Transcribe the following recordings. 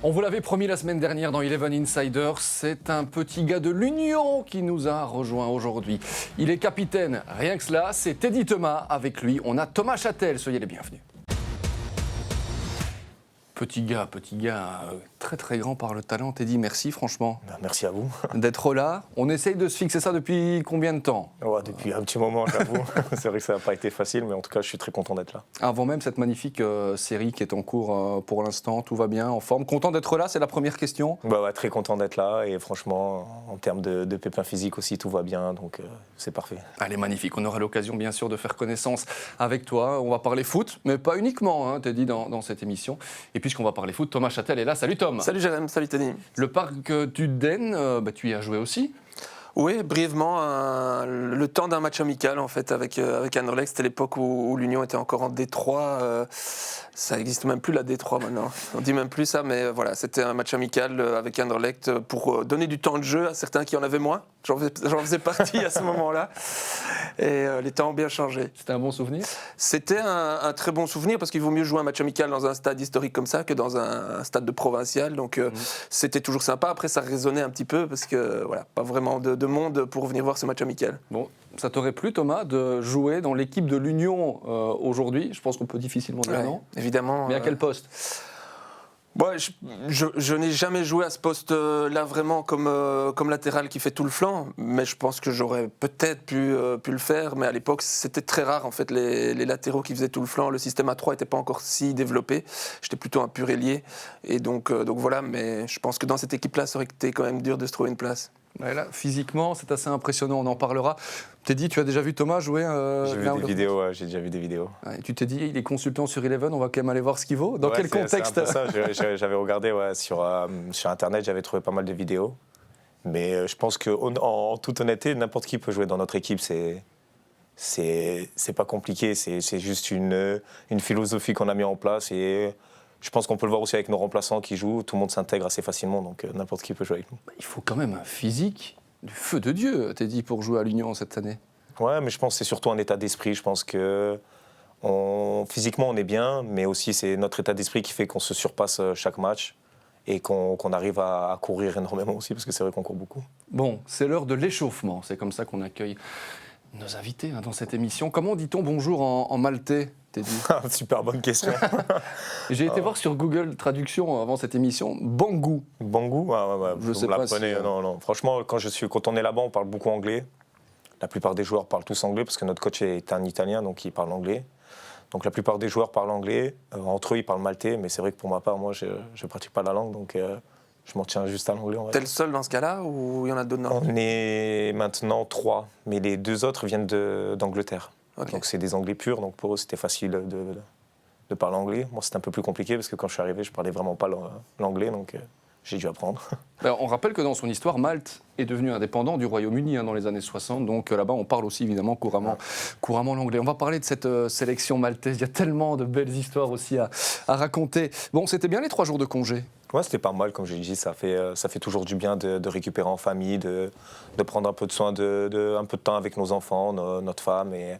On vous l'avait promis la semaine dernière dans Eleven Insider, c'est un petit gars de l'Union qui nous a rejoint aujourd'hui. Il est capitaine, rien que cela, c'est Teddy Thomas. Avec lui, on a Thomas Châtel, soyez les bienvenus. Petit gars, très très grand par le talent. Teddy, merci franchement. Merci à vous. D'être là. On essaye de se fixer ça depuis combien de temps ? Depuis un petit moment, j'avoue. C'est vrai que ça n'a pas été facile, mais en tout cas, je suis très content d'être là. Avant même cette magnifique série qui est en cours pour l'instant, tout va bien, en forme. Content d'être là, c'est la première question ? Très content d'être là et franchement, en termes de pépins physiques aussi, tout va bien, donc c'est parfait. Allez, magnifique. On aura l'occasion bien sûr de faire connaissance avec toi. On va parler foot, mais pas uniquement, hein, Teddy, dans cette émission. Et puisqu'on va parler foot, Thomas Châtel est là. Salut Tom. Salut Jérém, salut Teddy. Le parc du Den, tu y as joué aussi ? Oui, brièvement, le temps d'un match amical en fait avec Anderlecht. C'était l'époque où l'Union était encore en D3. Ça n'existe même plus la D3 maintenant. On dit même plus ça, mais voilà, c'était un match amical avec Anderlecht pour donner du temps de jeu à certains qui en avaient moins. J'en faisais partie à ce moment-là. Et les temps ont bien changé. C'était un bon souvenir ? C'était un très bon souvenir parce qu'il vaut mieux jouer un match amical dans un stade historique comme ça que dans un stade de provincial. Donc c'était toujours sympa. Après, ça résonnait un petit peu parce que voilà, pas vraiment de monde pour venir voir ce match amical. Bon, ça t'aurait plu, Thomas, de jouer dans l'équipe de l'Union aujourd'hui ? Je pense qu'on peut difficilement dire non. Évidemment. Mais à quel poste ? Je n'ai jamais joué à ce poste-là vraiment comme latéral qui fait tout le flanc, mais je pense que j'aurais peut-être pu le faire, mais à l'époque c'était très rare en fait les latéraux qui faisaient tout le flanc, le système A3 n'était pas encore si développé, j'étais plutôt un pur ailier, et donc voilà, mais je pense que dans cette équipe-là ça aurait été quand même dur de se trouver une place. Ouais, là, physiquement, c'est assez impressionnant, on en parlera. Teddy, tu as déjà vu Thomas jouer J'ai vu des vidéos, j'ai déjà vu des vidéos. Ouais, tu t'es dit, il est consultant sur Eleven, on va quand même aller voir ce qu'il vaut. Dans quel contexte ? C'est un peu ça, j'avais regardé sur Internet, j'avais trouvé pas mal de vidéos. Mais je pense qu'en toute honnêteté, n'importe qui peut jouer dans notre équipe, c'est pas compliqué, c'est juste une philosophie qu'on a mis en place. Et je pense qu'on peut le voir aussi avec nos remplaçants qui jouent, tout le monde s'intègre assez facilement, donc n'importe qui peut jouer avec nous. Il faut quand même un physique du feu de Dieu, Teddy, pour jouer à l'Union cette année. Ouais, mais je pense que c'est surtout un état d'esprit. Je pense que physiquement on est bien, mais aussi c'est notre état d'esprit qui fait qu'on se surpasse chaque match et qu'on arrive à courir énormément aussi, parce que c'est vrai qu'on court beaucoup. Bon, c'est l'heure de l'échauffement, c'est comme ça qu'on accueille nos invités dans cette émission. Comment dit-on bonjour en maltais, Teddy ? Super bonne question. J'ai été voir sur Google Traduction avant cette émission, Bangou. Bangou, Je sais pas si... Non. Franchement, quand on est là-bas, on parle beaucoup anglais. La plupart des joueurs parlent tous anglais, parce que notre coach est un Italien, donc il parle anglais. Donc la plupart des joueurs parlent anglais. Entre eux, ils parlent maltais, mais c'est vrai que pour ma part, moi, je ne pratique pas la langue, donc je m'en tiens juste à l'anglais. T'es le seul dans ce cas-là, ou il y en a d'autres ? On est maintenant 3, mais les 2 autres viennent d'Angleterre. Okay. Donc c'est des anglais purs, donc pour eux, c'était facile de parler anglais. Moi, c'était un peu plus compliqué, parce que quand je suis arrivé, je ne parlais vraiment pas l'anglais, donc j'ai dû apprendre. On rappelle que dans son histoire, Malte est devenu indépendant du Royaume-Uni dans les années 60, donc là-bas on parle aussi évidemment couramment l'anglais. On va parler de cette sélection maltaise, il y a tellement de belles histoires aussi à raconter. Bon, c'était bien les 3 jours de congé ? Ouais, c'était pas mal, comme j'ai dit, ça fait toujours du bien de récupérer en famille, de prendre un peu de soin, un peu de temps avec nos enfants, notre femme, et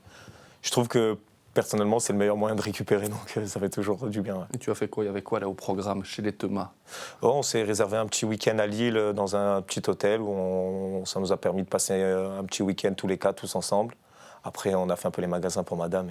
je trouve que personnellement, c'est le meilleur moyen de récupérer, donc ça fait toujours du bien. Ouais. Et tu as fait quoi ? Il y avait quoi là au programme chez les Thomas ? On s'est réservé un petit week-end à Lille dans un petit hôtel où ça nous a permis de passer un petit week-end tous les 4, tous ensemble. Après, on a fait un peu les magasins pour madame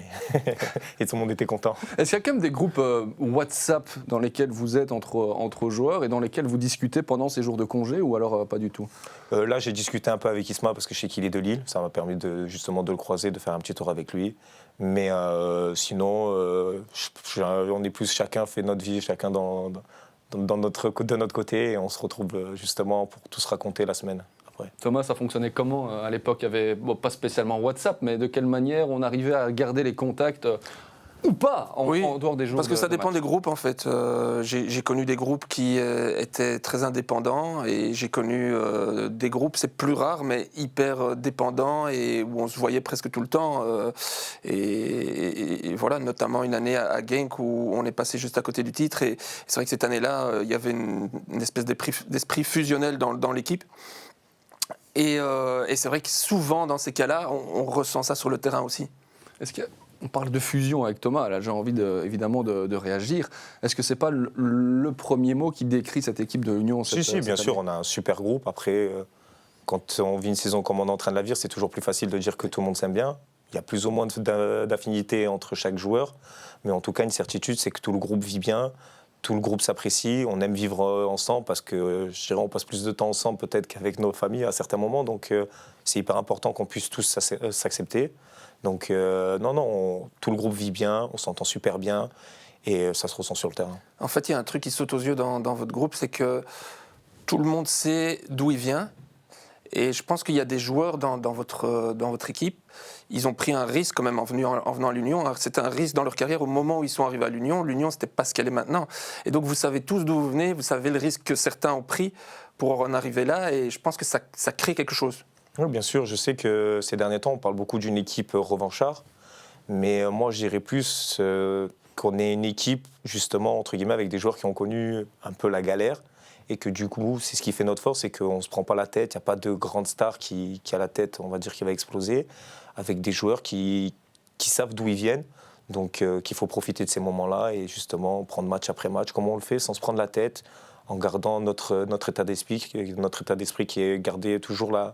et tout le monde était content. Est-ce qu'il y a quand même des groupes WhatsApp dans lesquels vous êtes entre joueurs et dans lesquels vous discutez pendant ces jours de congé, ou alors pas du tout ? Là, j'ai discuté un peu avec Isma parce que je sais qu'il est de Lille. Ça m'a permis justement de le croiser, de faire un petit tour avec lui. Mais sinon, on est plus chacun fait notre vie, chacun de notre côté, et on se retrouve justement pour tous raconter la semaine. Après. Thomas, ça fonctionnait comment à l'époque ? Il n'y avait pas spécialement WhatsApp, mais de quelle manière on arrivait à garder les contacts ou pas en dehors des jours ? Parce que ça dépend des groupes en fait. J'ai connu des groupes qui étaient très indépendants, et j'ai connu des groupes, c'est plus rare, mais hyper dépendants, et où on se voyait presque tout le temps. Et voilà, notamment une année à Genk où on est passé juste à côté du titre, et c'est vrai que cette année-là, il y avait une espèce d'esprit fusionnel dans l'équipe. Et c'est vrai que souvent dans ces cas-là, on ressent ça sur le terrain aussi. Est-ce qu'il y a On parle de fusion avec Thomas, là j'ai envie évidemment de réagir. Est-ce que ce n'est pas le premier mot qui décrit cette équipe de l'Union Si, bien sûr, on a un super groupe. Après, quand on vit une saison comme on est en train de la vivre, c'est toujours plus facile de dire que tout le monde s'aime bien. Il y a plus ou moins d'affinité entre chaque joueur. Mais en tout cas, une certitude, c'est que tout le groupe vit bien, tout le groupe s'apprécie, on aime vivre ensemble parce que je dirais on passe plus de temps ensemble peut-être qu'avec nos familles à certains moments. Donc c'est hyper important qu'on puisse tous s'accepter. Donc tout le groupe vit bien, on s'entend super bien et ça se ressent sur le terrain. En fait, il y a un truc qui saute aux yeux dans votre groupe, c'est que tout le monde sait d'où il vient. Et je pense qu'il y a des joueurs dans votre équipe, ils ont pris un risque quand même en venant à l'Union. C'était un risque dans leur carrière au moment où ils sont arrivés à l'Union. L'Union, c'était pas ce qu'elle est maintenant. Et donc vous savez tous d'où vous venez, vous savez le risque que certains ont pris pour en arriver là. Et je pense que ça crée quelque chose. Oui, bien sûr. Je sais que ces derniers temps, on parle beaucoup d'une équipe revanchard. Mais moi, je dirais plus qu'on est une équipe, justement, entre guillemets, avec des joueurs qui ont connu un peu la galère. Et que du coup, c'est ce qui fait notre force, c'est qu'on ne se prend pas la tête, il n'y a pas de grande star qui a la tête, on va dire, qui va exploser, avec des joueurs qui savent d'où ils viennent, donc qu'il faut profiter de ces moments-là et justement prendre match après match, comme on le fait, sans se prendre la tête, en gardant notre état d'esprit qui est garder toujours la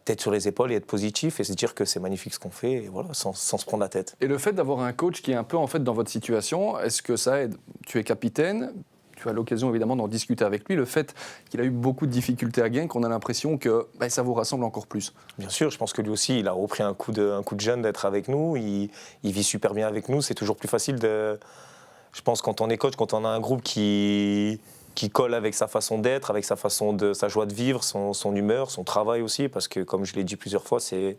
tête sur les épaules et être positif et se dire que c'est magnifique ce qu'on fait, et voilà, sans se prendre la tête. Et le fait d'avoir un coach qui est un peu en fait dans votre situation, est-ce que ça aide? Tu es capitaine. Tu as l'occasion évidemment d'en discuter avec lui, le fait qu'il a eu beaucoup de difficultés à Genk, on a l'impression que ça vous rassemble encore plus. Bien sûr, je pense que lui aussi, il a repris un coup de jeune d'être avec nous, il vit super bien avec nous, c'est toujours plus facile je pense quand on est coach, quand on a un groupe qui colle avec sa façon d'être, avec sa joie de vivre, son humeur, son travail aussi, parce que comme je l'ai dit plusieurs fois, c'est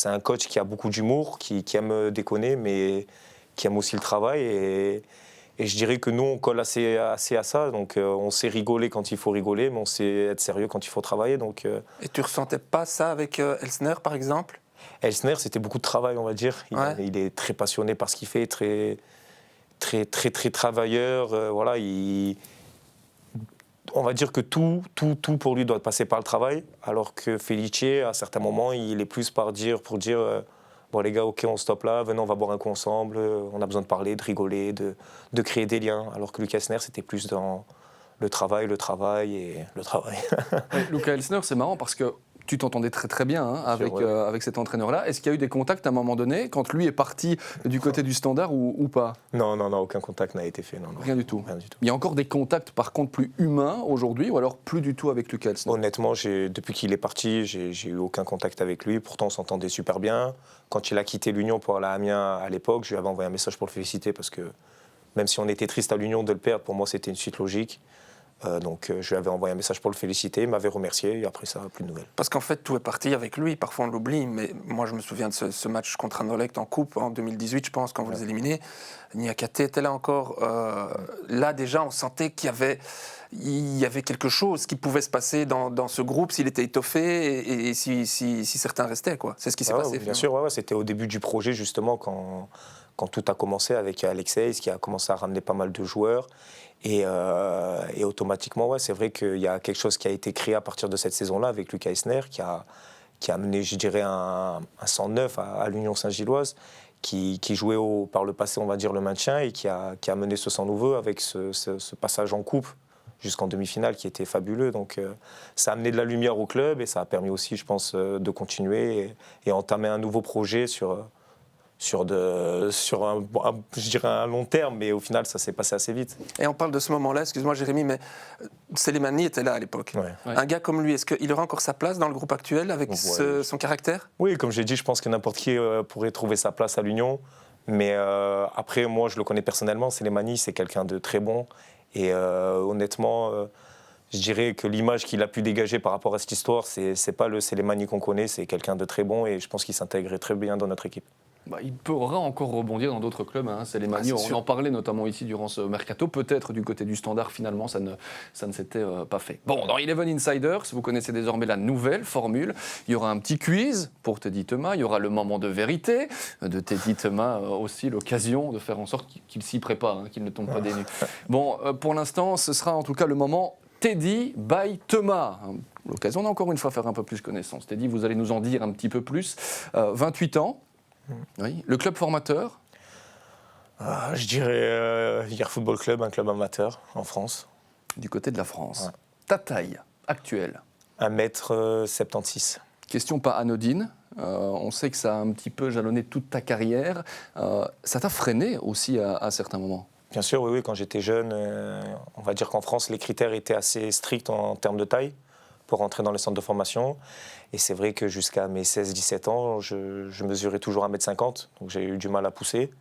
un coach qui a beaucoup d'humour, qui aime déconner, mais qui aime aussi le travail et je dirais que nous, on colle assez à ça. Donc, on sait rigoler quand il faut rigoler, mais on sait être sérieux quand il faut travailler. Donc, Et tu ne ressentais pas ça avec Elsner, par exemple? Elsner, c'était beaucoup de travail, on va dire. Il est très passionné par ce qu'il fait, très, très, très, très travailleur. Voilà, on va dire que tout pour lui doit passer par le travail, alors que Felice, à certains moments, il est plus pour dire bon les gars, ok, on stoppe là, venez, on va boire un coup ensemble, on a besoin de parler, de rigoler, de créer des liens. Alors que Lucas Elsner, c'était plus dans le travail et le travail. Lucas Elsner, c'est marrant parce que tu t'entendais très très bien avec cet entraîneur-là. Est-ce qu'il y a eu des contacts à un moment donné, quand lui est parti du côté du Standard ou pas? Non, aucun contact n'a été fait. Non. Rien du tout. Il y a encore des contacts par contre plus humains aujourd'hui ou alors plus du tout avec Lucas Elsner? Honnêtement, depuis qu'il est parti, j'ai eu aucun contact avec lui. Pourtant, on s'entendait super bien. Quand il a quitté l'Union pour aller à Amiens à l'époque, je lui avais envoyé un message pour le féliciter parce que même si on était triste à l'Union de le perdre, pour moi, c'était une suite logique. Donc je lui avais envoyé un message pour le féliciter, il m'avait remercié et après ça, plus de nouvelles. Parce qu'en fait, tout est parti avec lui, parfois on l'oublie, mais moi je me souviens de ce match contre Anderlecht en coupe en 2018, je pense, quand vous les éliminez. Niakate était là encore. Là déjà, on sentait qu'il y avait quelque chose qui pouvait se passer dans ce groupe s'il était étoffé et si certains restaient, quoi. C'est ce qui s'est passé. Bien sûr, c'était au début du projet justement quand tout a commencé avec Alexei, qui a commencé à ramener pas mal de joueurs. Et automatiquement, c'est vrai qu'il y a quelque chose qui a été créé à partir de cette saison-là avec Lucas Elsner, qui a amené, je dirais, un 109 à l'Union Saint-Gilloise, qui jouait par le passé, on va dire, le maintien, et qui a amené ce 100 nouveau avec ce passage en coupe jusqu'en demi-finale qui était fabuleux. Donc ça a amené de la lumière au club et ça a permis aussi, je pense, de continuer et entamer un nouveau projet sur je dirais un long terme, mais au final, ça s'est passé assez vite. Et on parle de ce moment-là, excuse-moi Jérémy, mais Slimani était là à l'époque. Ouais. Un gars comme lui, est-ce qu'il aura encore sa place dans le groupe actuel avec son caractère? Oui, comme j'ai dit, je pense que n'importe qui pourrait trouver sa place à l'Union. Mais après, moi, je le connais personnellement, Slimani, c'est quelqu'un de très bon. Et honnêtement, je dirais que l'image qu'il a pu dégager par rapport à cette histoire, c'est pas le Slimani qu'on connaît, c'est quelqu'un de très bon et je pense qu'il s'intégrerait très bien dans notre équipe. Il pourra encore rebondir dans d'autres clubs, Slimani. On en parlait notamment ici durant ce mercato. Peut-être du côté du Standard, finalement, ça ne s'était pas fait. Bon, dans Eleven Insiders, vous connaissez désormais la nouvelle formule. Il y aura un petit quiz pour Teddy Thomas. Il y aura le moment de vérité de Teddy Thomas, aussi l'occasion de faire en sorte qu'il s'y prépare, qu'il ne tombe pas des nues. Bon, pour l'instant, ce sera en tout cas le moment Teddy by Thomas. L'occasion d'encore une fois faire un peu plus connaissance. Teddy, vous allez nous en dire un petit peu plus. 28 ans. Oui. Le club formateur? Je dirais hier Football Club, un club amateur en France. Du côté de la France. Ouais. Ta taille actuelle? 1m76. Question pas anodine. On sait que ça a un petit peu jalonné toute ta carrière. Ça t'a freiné aussi à certains moments? Bien sûr, oui, quand j'étais jeune, on va dire qu'en France, les critères étaient assez stricts en termes de taille pour rentrer dans les centres de formation. Et c'est vrai que jusqu'à mes 16-17 ans, je mesurais toujours 1m50, donc j'ai eu du mal à pousser.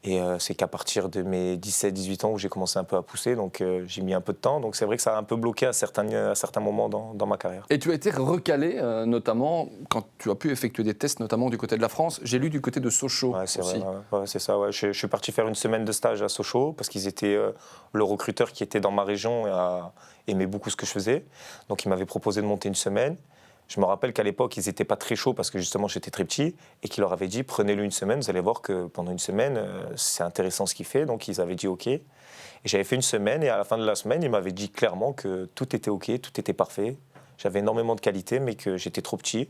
Et c'est qu'à partir de mes 17-18 ans où j'ai commencé un peu à pousser, donc j'ai mis un peu de temps. Donc c'est vrai que ça a un peu bloqué à certains moments dans ma carrière. Et tu as été recalé, notamment quand tu as pu effectuer des tests, notamment du côté de la France. J'ai lu du côté de Sochaux Ouais, c'est aussi. vrai, ouais, c'est ça. Ouais. Je suis parti faire une semaine de stage à Sochaux parce qu'ils étaient le recruteur qui était dans ma région aimait beaucoup ce que je faisais. Donc il m'avait proposé de monter une semaine. Je me rappelle qu'à l'époque, ils n'étaient pas très chauds parce que justement, j'étais très petit et qu'ils leur avaient dit, prenez-le une semaine, vous allez voir que pendant une semaine, c'est intéressant ce qu'il fait. Donc, ils avaient dit OK. Et j'avais fait une semaine et à la fin de la semaine, ils m'avaient dit clairement que tout était OK, tout était parfait. J'avais énormément de qualité, mais que j'étais trop petit.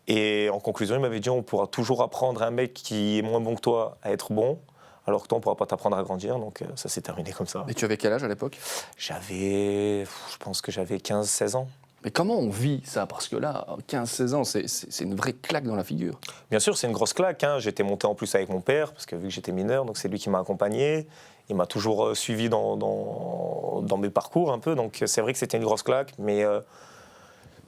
Et en conclusion, ils m'avaient dit, on pourra toujours apprendre un mec qui est moins bon que toi à être bon, alors que toi, on ne pourra pas t'apprendre à grandir. Donc, ça s'est terminé comme ça. Et tu avais quel âge à l'époque? Je pense que j'avais 15-16 ans. Mais comment on vit ça? Parce que là, 15-16 ans, c'est une vraie claque dans la figure. Bien sûr, c'est une grosse claque. J'étais monté en plus avec mon père, parce que vu que j'étais mineur, donc c'est lui qui m'a accompagné. Il m'a toujours suivi dans mes parcours un peu. Donc c'est vrai que c'était une grosse claque. Mais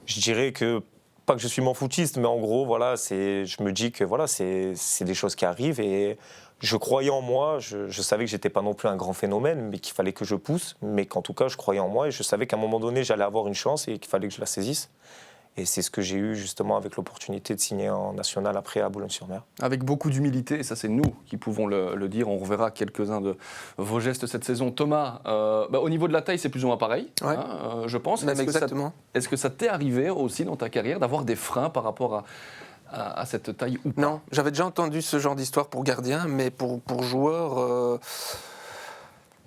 je dirais que, pas que je suis m'en-foutiste, mais en gros, voilà, je me dis que voilà, c'est des choses qui arrivent. Et je croyais en moi. Je savais que j'étais pas non plus un grand phénomène, mais qu'il fallait que je pousse. Mais qu'en tout cas, je croyais en moi. Et je savais qu'à un moment donné, j'allais avoir une chance et qu'il fallait que je la saisisse. Et c'est ce que j'ai eu justement avec l'opportunité de signer en national après à Boulogne-sur-Mer. Avec beaucoup d'humilité, et ça c'est nous qui pouvons le dire, on reverra quelques-uns de vos gestes cette saison. Thomas, au niveau de la taille, c'est plus ou moins pareil, Ouais. je pense. Même exactement. Est-ce que ça t'est arrivé aussi dans ta carrière d'avoir des freins par rapport à cette taille ou pas? Non, j'avais déjà entendu ce genre d'histoire pour gardien, mais pour joueur,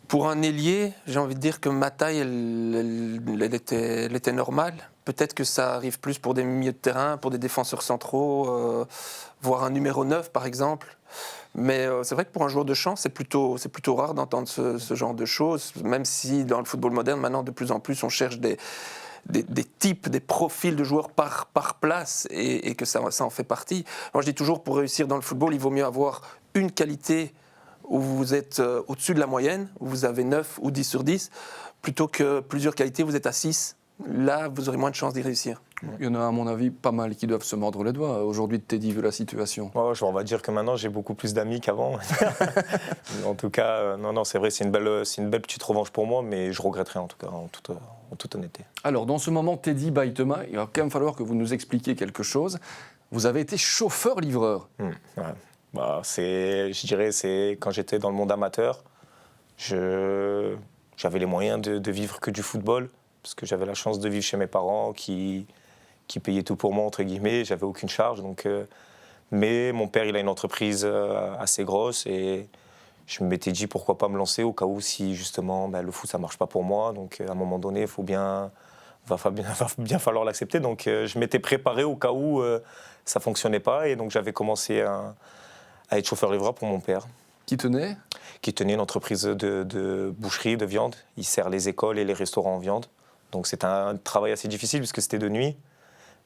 pour un ailier, j'ai envie de dire que ma taille, elle était normale. Peut-être que ça arrive plus pour des milieux de terrain, pour des défenseurs centraux, voire un numéro 9 par exemple. Mais c'est vrai que pour un joueur de champ, c'est plutôt rare d'entendre ce genre de choses, même si dans le football moderne, maintenant, de plus en plus, on cherche des types, des profils de joueurs par place et que ça en fait partie. Moi, je dis toujours, pour réussir dans le football, il vaut mieux avoir une qualité où vous êtes au-dessus de la moyenne, où vous avez 9 ou 10 sur 10, plutôt que plusieurs qualités, vous êtes à 6. Là, vous aurez moins de chances d'y réussir. Il y en a, à mon avis, pas mal qui doivent se mordre les doigts aujourd'hui de Teddy, vu la situation. Ouais, on va dire que maintenant, j'ai beaucoup plus d'amis qu'avant. En tout cas, non, c'est vrai, c'est une belle petite revanche pour moi, mais je regretterai en tout cas, en toute honnêteté. Alors, dans ce moment, Teddy by Thomas, il va quand même falloir que vous nous expliquiez quelque chose. Vous avez été chauffeur-livreur. Ouais. Je dirais, c'est quand j'étais dans le monde amateur, j'avais les moyens de vivre que du football, parce que j'avais la chance de vivre chez mes parents qui payaient tout pour moi, entre guillemets, j'avais aucune charge. Donc, mais mon père, il a une entreprise assez grosse et je m'étais dit pourquoi pas me lancer au cas où si justement le foot ça marche pas pour moi. Donc à un moment donné, va bien falloir l'accepter. Donc je m'étais préparé au cas où ça fonctionnait pas et donc j'avais commencé à être chauffeur-livreur pour mon père. Qui tenait une entreprise de boucherie, de viande. Il sert les écoles et les restaurants en viande. Donc c'était un travail assez difficile puisque c'était de nuit.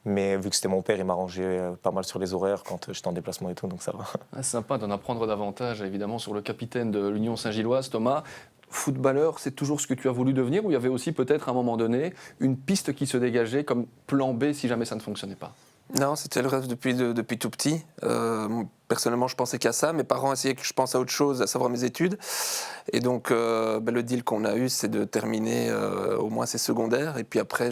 Mais vu que c'était mon père, il m'arrangeait pas mal sur les horaires quand j'étais en déplacement et tout, donc ça va. Ah, sympa d'en apprendre davantage, évidemment, sur le capitaine de l'Union Saint-Gilloise, Thomas. Footballeur, c'est toujours ce que tu as voulu devenir ou il y avait aussi peut-être à un moment donné une piste qui se dégageait comme plan B si jamais ça ne fonctionnait pas? Non, c'était le rêve depuis tout petit. Personnellement, je pensais qu'à ça. Mes parents essayaient que je pense à autre chose, à savoir mes études. Et donc, le deal qu'on a eu, c'est de terminer au moins ces secondaires. Et puis après,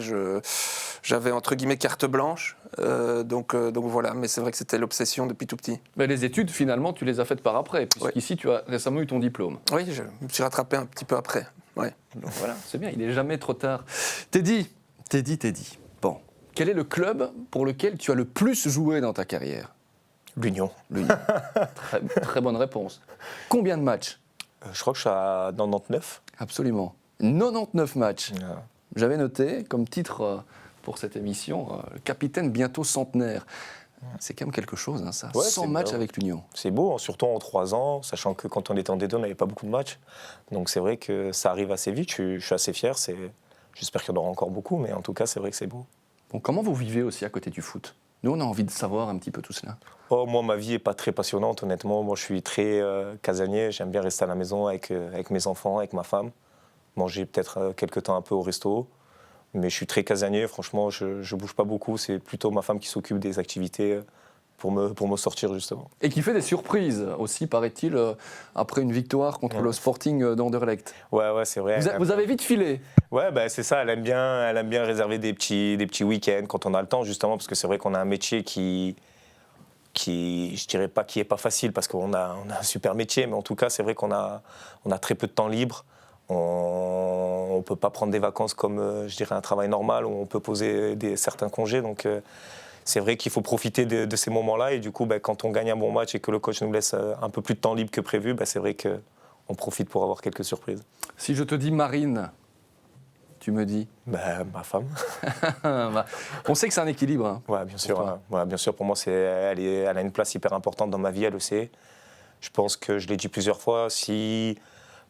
j'avais entre guillemets carte blanche. Donc voilà, mais c'est vrai que c'était l'obsession depuis tout petit. Mais les études, finalement, tu les as faites par après, puisqu'ici, tu as récemment eu ton diplôme. Oui, je me suis rattrapé un petit peu après. Ouais. Donc voilà, c'est bien, il n'est jamais trop tard. Teddy. Bon. Quel est le club pour lequel tu as le plus joué dans ta carrière? L'Union. Très, très bonne réponse. Combien de matchs? Je crois que je suis à 99. Absolument. 99 matchs. Ouais. J'avais noté comme titre pour cette émission, le capitaine bientôt centenaire. C'est quand même quelque chose, hein, ça. Ouais, 100 matchs avec l'Union. C'est beau, surtout en 3 ans, sachant que quand on était en D2, on n'avait pas beaucoup de matchs. Donc c'est vrai que ça arrive assez vite, je suis assez fier. J'espère qu'il y en aura encore beaucoup, mais en tout cas, c'est vrai que c'est beau. Bon, comment vous vivez aussi à côté du foot? Nous, on a envie de savoir un petit peu tout cela. Oh, moi, ma vie n'est pas très passionnante, honnêtement. Moi, je suis très casanier. J'aime bien rester à la maison avec mes enfants, avec ma femme. Manger peut-être quelques temps un peu au resto. Mais je suis très casanier. Franchement, je ne bouge pas beaucoup. C'est plutôt ma femme qui s'occupe des activités pour me sortir, justement. Et qui fait des surprises aussi, paraît-il, après une victoire contre le Sporting d'Anderlecht. Ouais, c'est vrai. Vous avez vite filé. Ouais, c'est ça. Elle aime bien réserver des petits week-ends quand on a le temps, justement, parce que c'est vrai qu'on a un métier qui je dirais pas qui est pas facile, parce qu'on a un super métier, mais en tout cas, c'est vrai qu'on a très peu de temps libre. On ne peut pas prendre des vacances comme, je dirais, un travail normal, où on peut poser certains congés. Donc, c'est vrai qu'il faut profiter de ces moments-là. Et du coup, quand on gagne un bon match et que le coach nous laisse un peu plus de temps libre que prévu, c'est vrai qu'on profite pour avoir quelques surprises. Si je te dis Marine, tu me dis Ma femme. On sait que c'est un équilibre. Hein, ouais, bien sûr. Ouais, bien sûr, pour moi, elle a une place hyper importante dans ma vie, elle le sait. Je pense que je l'ai dit plusieurs fois, si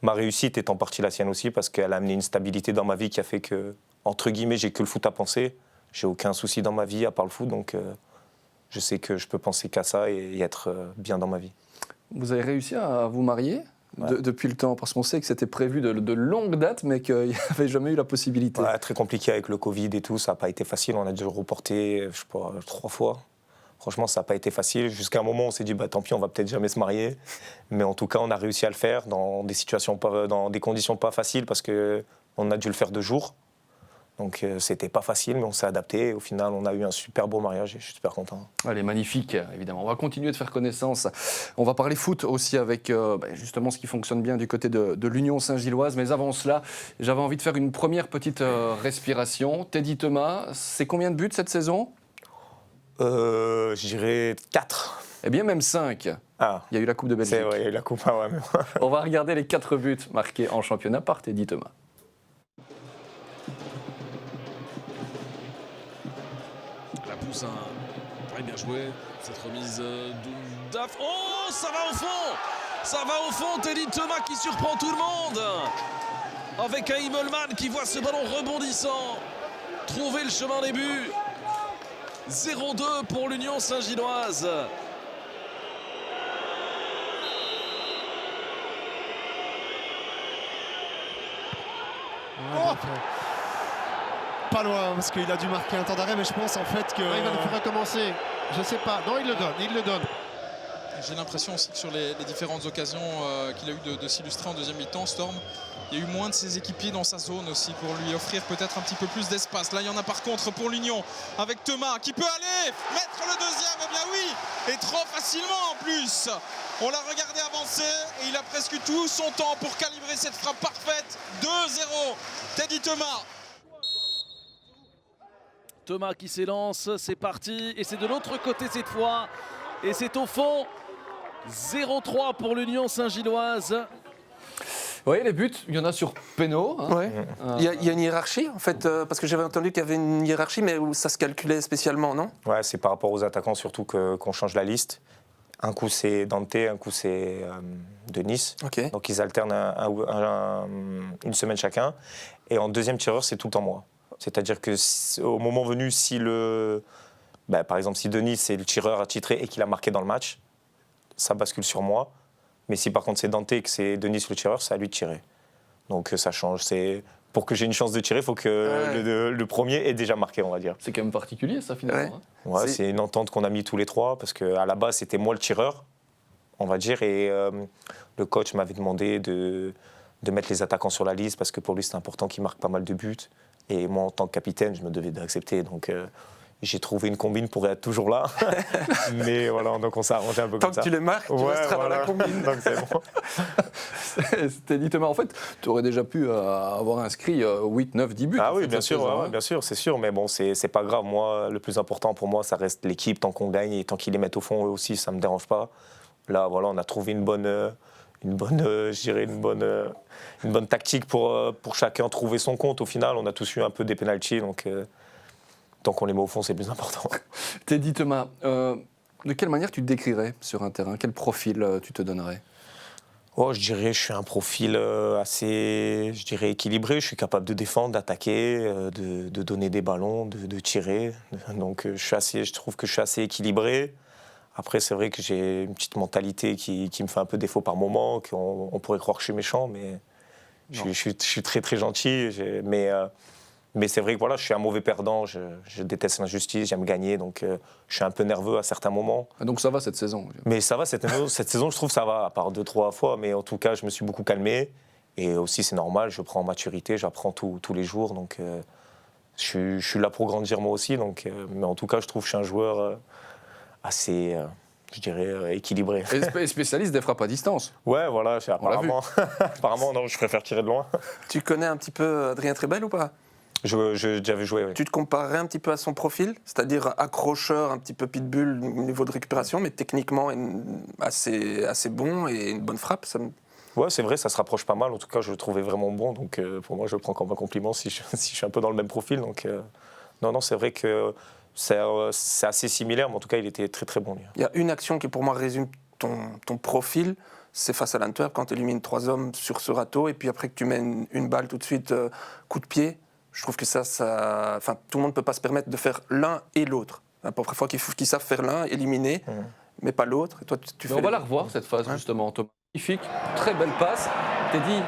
ma réussite est en partie la sienne aussi, parce qu'elle a amené une stabilité dans ma vie qui a fait que, entre guillemets, j'ai que le foot à penser. J'ai aucun souci dans ma vie à part le foot, donc je sais que je peux penser qu'à ça et être bien dans ma vie. Vous avez réussi à vous marier depuis le temps, parce qu'on sait que c'était prévu de longue date, mais qu'il n'y avait jamais eu la possibilité. Ouais, très compliqué avec le Covid et tout, ça n'a pas été facile. On a dû reporter, je sais pas, 3 fois. Franchement, ça n'a pas été facile. Jusqu'à un moment, on s'est dit, tant pis, on va peut-être jamais se marier. Mais en tout cas, on a réussi à le faire dans des conditions pas faciles, parce qu'on a dû le faire 2 jours. Donc c'était pas facile, mais on s'est adapté. Au final, on a eu un super beau mariage et je suis super content. Elle est magnifique, évidemment. On va continuer de faire connaissance. On va parler foot aussi avec justement ce qui fonctionne bien du côté de l'Union Saint-Gilloise. Mais avant cela, j'avais envie de faire une première petite respiration. Teddy Thomas, c'est combien de buts cette saison? Je dirais 4. Eh bien, même 5. Ah. Il y a eu la Coupe de Belgique. C'est vrai, il y a eu la Coupe. Ah ouais, mais... On va regarder les 4 buts marqués en championnat par Teddy Thomas. Très bien joué, cette remise d'Af. Oh, ça va au fond! Ça va au fond, Teddy Thomas qui surprend tout le monde. Avec un Himmelmann qui voit ce ballon rebondissant trouver le chemin des buts. 0-2 pour l'Union Saint-Gilloise. Pas loin, parce qu'il a dû marquer un temps d'arrêt, mais je pense en fait que... il va le faire recommencer, je sais pas. Non, il le donne. J'ai l'impression aussi que sur les différentes occasions qu'il a eu de s'illustrer en deuxième mi-temps, Storm, il y a eu moins de ses équipiers dans sa zone aussi pour lui offrir peut-être un petit peu plus d'espace. Là, il y en a par contre pour l'Union avec Thomas qui peut aller mettre le deuxième. Eh bien oui, et trop facilement en plus. On l'a regardé avancer et il a presque tout son temps pour calibrer cette frappe parfaite. 2-0, Teddy Thomas. Thomas qui s'élance, c'est parti, et c'est de l'autre côté cette fois, et c'est au fond, 0-3 pour l'Union Saint-Gilloise. Vous voyez les buts, il y en a sur pénaux. Hein. Ouais. Il y a une hiérarchie, en fait, parce que j'avais entendu qu'il y avait une hiérarchie, mais où ça se calculait spécialement, non? Ouais, c'est par rapport aux attaquants surtout qu'on change la liste. Un coup c'est Dante, un coup c'est Denis. Okay. Donc ils alternent une semaine chacun. Et en deuxième tireur, c'est tout le temps moi. C'est-à-dire qu'au moment venu, si par exemple, si Denis c'est le tireur attitré et qu'il a marqué dans le match, ça bascule sur moi. Mais si par contre c'est Dante et que c'est Denis le tireur, c'est à lui de tirer. Donc ça change. Pour que j'ai une chance de tirer, il faut que le premier ait déjà marqué, on va dire. C'est quand même particulier ça finalement. Ouais. Ouais, c'est une entente qu'on a mis tous les trois, parce qu'à la base c'était moi le tireur, on va dire, et le coach m'avait demandé de mettre les attaquants sur la liste, parce que pour lui c'est important qu'ils marquent pas mal de buts. Et moi, en tant que capitaine, je me devais d'accepter. Donc, j'ai trouvé une combine pour être toujours là. Mais voilà, donc on s'est arrangé un peu Tant comme ça. Tant que tu les marques, tu resteras dans la combine. Donc, c'est bon. C'était dit Thomas. En fait, tu aurais déjà pu avoir inscrit 8, 9, 10 buts. Ah oui, bien sûr, bien sûr, c'est sûr. Mais bon, c'est pas grave. Moi, le plus important pour moi, ça reste l'équipe. Tant qu'on gagne et tant qu'ils les mettent au fond, eux aussi, ça me dérange pas. Là, voilà, on a trouvé une bonne tactique pour chacun trouver son compte. Au final, on a tous eu un peu des pénaltys, donc tant qu'on les met au fond, c'est le plus important. Teddy Thomas, de quelle manière tu te décrirais sur un terrain? Quel profil tu te donnerais? Je dirais je suis un profil assez équilibré. Je suis capable de défendre, d'attaquer, de donner des ballons, de tirer. Donc je trouve que je suis assez équilibré. Après, c'est vrai que j'ai une petite mentalité qui me fait un peu défaut par moment, qu'on pourrait croire que je suis méchant, mais je suis très très gentil. Mais c'est vrai que voilà, je suis un mauvais perdant, je déteste l'injustice, j'aime gagner, donc je suis un peu nerveux à certains moments. Donc ça va cette saison? Mais ça va, cette saison, je trouve que ça va, à part 2-3 fois, mais en tout cas, je me suis beaucoup calmé. Et aussi, c'est normal, je prends en maturité, j'apprends tous les jours, donc je suis là pour grandir moi aussi. Donc, mais en tout cas, je trouve que je suis un joueur assez, je dirais, équilibré. Et spécialiste des frappes à distance? Ouais, voilà, apparemment, non, je préfère tirer de loin. Tu connais un petit peu Adrien Trebel ou pas? J'ai déjà joué, oui. Tu te comparerais un petit peu à son profil, c'est-à-dire accrocheur, un petit peu pitbull au niveau de récupération, mais techniquement assez bon et une bonne frappe. Ouais, c'est vrai, ça se rapproche pas mal. En tout cas, je le trouvais vraiment bon. Donc, pour moi, je le prends comme un compliment si je suis un peu dans le même profil. Donc, non, c'est vrai que c'est assez similaire, mais en tout cas, il était très, très bon. Lui. Il y a une action qui, pour moi, résume ton profil. C'est face à l'Antwerp, quand tu élimines 3 hommes sur ce râteau, et puis après que tu mets une balle tout de suite, coup de pied. Je trouve que enfin, tout le monde ne peut pas se permettre de faire l'un et l'autre. Parfois, qu'ils savent faire l'un, éliminer, mais pas l'autre. Et toi, tu fais on va la revoir, cette phase, justement. Thomas. Magnifique, très belle passe. Teddy,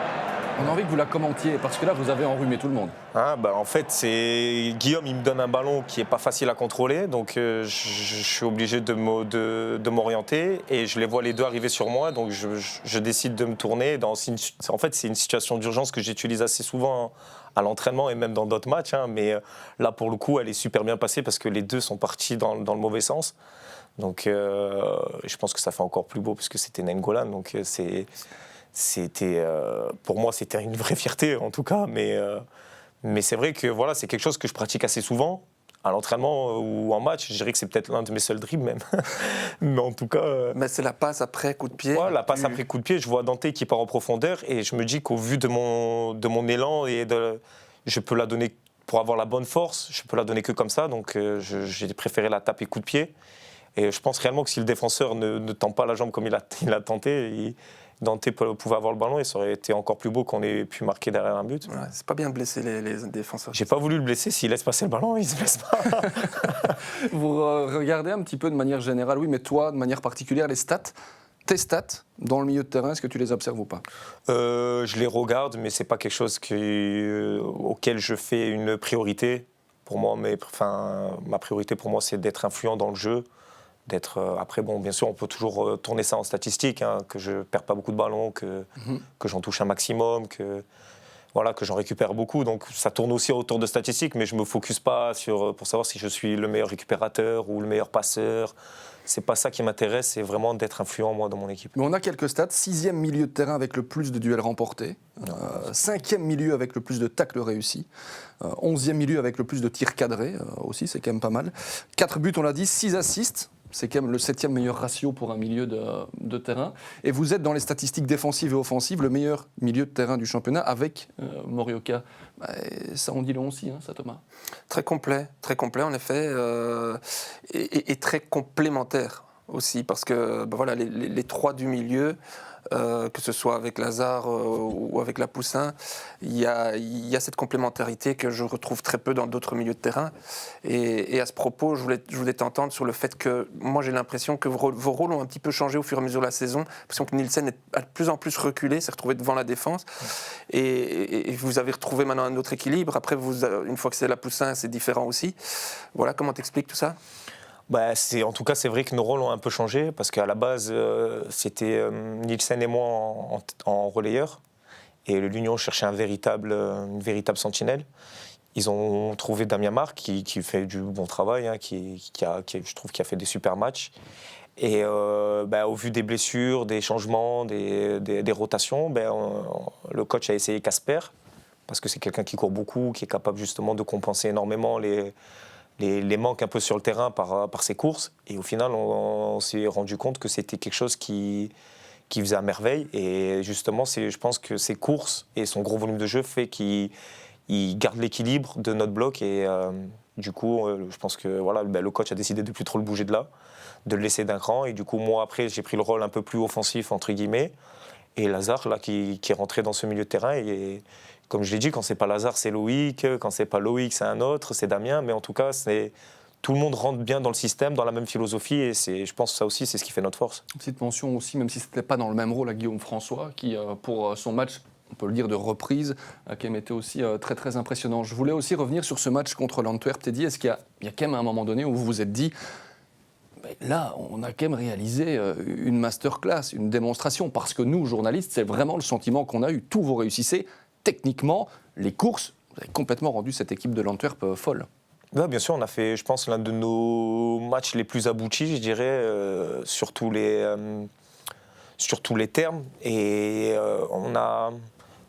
on a envie que vous la commentiez, parce que là, vous avez enrhumé tout le monde. En fait, c'est Guillaume, il me donne un ballon qui n'est pas facile à contrôler, donc je suis obligé de m'orienter, et je les vois les deux arriver sur moi, donc je décide de me tourner. En fait, c'est une situation d'urgence que j'utilise assez souvent à l'entraînement et même dans d'autres matchs, mais là, pour le coup, elle est super bien passée parce que les deux sont partis dans le mauvais sens. Donc, je pense que ça fait encore plus beau parce que c'était Nainggolan, donc pour moi, c'était une vraie fierté en tout cas, mais c'est vrai que voilà, c'est quelque chose que je pratique assez souvent. À l'entraînement ou en match, je dirais que c'est peut-être l'un de mes seuls dribbles même. Mais en tout cas... Mais c'est la passe après coup de pied. Ouais, la passe après coup de pied, je vois Dante qui part en profondeur et je me dis qu'au vu de mon élan, je peux la donner, pour avoir la bonne force, je peux la donner que comme ça. Donc j'ai préféré la taper coup de pied. Et je pense réellement que si le défenseur ne tend pas la jambe comme il a tenté, Dante pouvait avoir le ballon et ça aurait été encore plus beau qu'on ait pu marquer derrière un but. Ouais, c'est pas bien de blesser les défenseurs. J'ai pas voulu le blesser, s'il laisse passer le ballon, il se blesse pas. Vous regardez un petit peu de manière générale, oui, mais toi, de manière particulière, tes stats dans le milieu de terrain, est-ce que tu les observes ou pas? Je les regarde, mais c'est pas quelque chose auquel je fais une priorité. Pour moi, ma priorité pour moi, c'est d'être influent dans le jeu. Après, bon, bien sûr, on peut toujours tourner ça en statistiques, que je ne perds pas beaucoup de ballons, que j'en touche un maximum, que j'en récupère beaucoup. Donc, ça tourne aussi autour de statistiques, mais je ne me focus pas pour savoir si je suis le meilleur récupérateur ou le meilleur passeur. Ce n'est pas ça qui m'intéresse, c'est vraiment d'être influent, moi, dans mon équipe. Mais on a quelques stats. 6e milieu de terrain avec le plus de duels remportés. 5e milieu avec le plus de tacles réussis. 11e milieu avec le plus de tirs cadrés. Aussi, c'est quand même pas mal. 4 buts, on l'a dit. 6 assists. C'est quand même le 7e meilleur ratio pour un milieu de terrain. Et vous êtes dans les statistiques défensives et offensives le meilleur milieu de terrain du championnat avec Morioka. Ça, on dit long aussi, ça, Thomas. Très complet en effet, et très complémentaire aussi, parce que voilà, les trois du milieu, que ce soit avec Lazare ou avec la Poussin, il y a cette complémentarité que je retrouve très peu dans d'autres milieux de terrain. Et à ce propos, je voulais t'entendre sur le fait que moi j'ai l'impression que vos rôles ont un petit peu changé au fur et à mesure de la saison, parce que Nielsen a de plus en plus reculé, s'est retrouvé devant la défense, et vous avez retrouvé maintenant un autre équilibre. Après, une fois que c'est la Poussin, c'est différent aussi. Voilà, comment t'expliques tout ça ? En tout cas, c'est vrai que nos rôles ont un peu changé parce qu'à la base, c'était Nielsen et moi en relayeur. Et l'Union cherchait une véritable sentinelle. Ils ont trouvé Damien Marc qui fait du bon travail, je trouve qu'il a fait des super matchs. Et au vu des blessures, des changements, des rotations, le coach a essayé Casper parce que c'est quelqu'un qui court beaucoup, qui est capable justement de compenser énormément les manques un peu sur le terrain par ses courses. Et au final, on s'est rendu compte que c'était quelque chose qui faisait à merveille. Et justement, je pense que ses courses et son gros volume de jeu fait qu'il garde l'équilibre de notre bloc. Et Du coup, je pense que voilà, le coach a décidé de plus trop le bouger de là, de le laisser d'un cran. Et du coup, moi, après, j'ai pris le rôle un peu plus offensif, entre guillemets. Et Lazare, là, qui est rentré dans ce milieu de terrain. Et comme je l'ai dit, quand c'est pas Lazare, c'est Loïc. Quand c'est pas Loïc, c'est un autre, c'est Damien. Mais en tout cas, tout le monde rentre bien dans le système, dans la même philosophie. Et je pense que ça aussi, c'est ce qui fait notre force. Une petite mention aussi, même si ce n'était pas dans le même rôle, à Guillaume François, qui, pour son match, on peut le dire, de reprise, a quand même été aussi très très impressionnant. Je voulais aussi revenir sur ce match contre l'Antwerp. Teddy, est-ce qu'il y a quand même un moment donné où vous vous êtes dit, là, on a quand même réalisé une masterclass, une démonstration, parce que nous, journalistes, c'est vraiment le sentiment qu'on a eu. Tout vous réussissez, techniquement, les courses, vous avez complètement rendu cette équipe de l'Antwerp folle. Ouais, bien sûr, on a fait, je pense, l'un de nos matchs les plus aboutis, je dirais, sur tous les termes. Et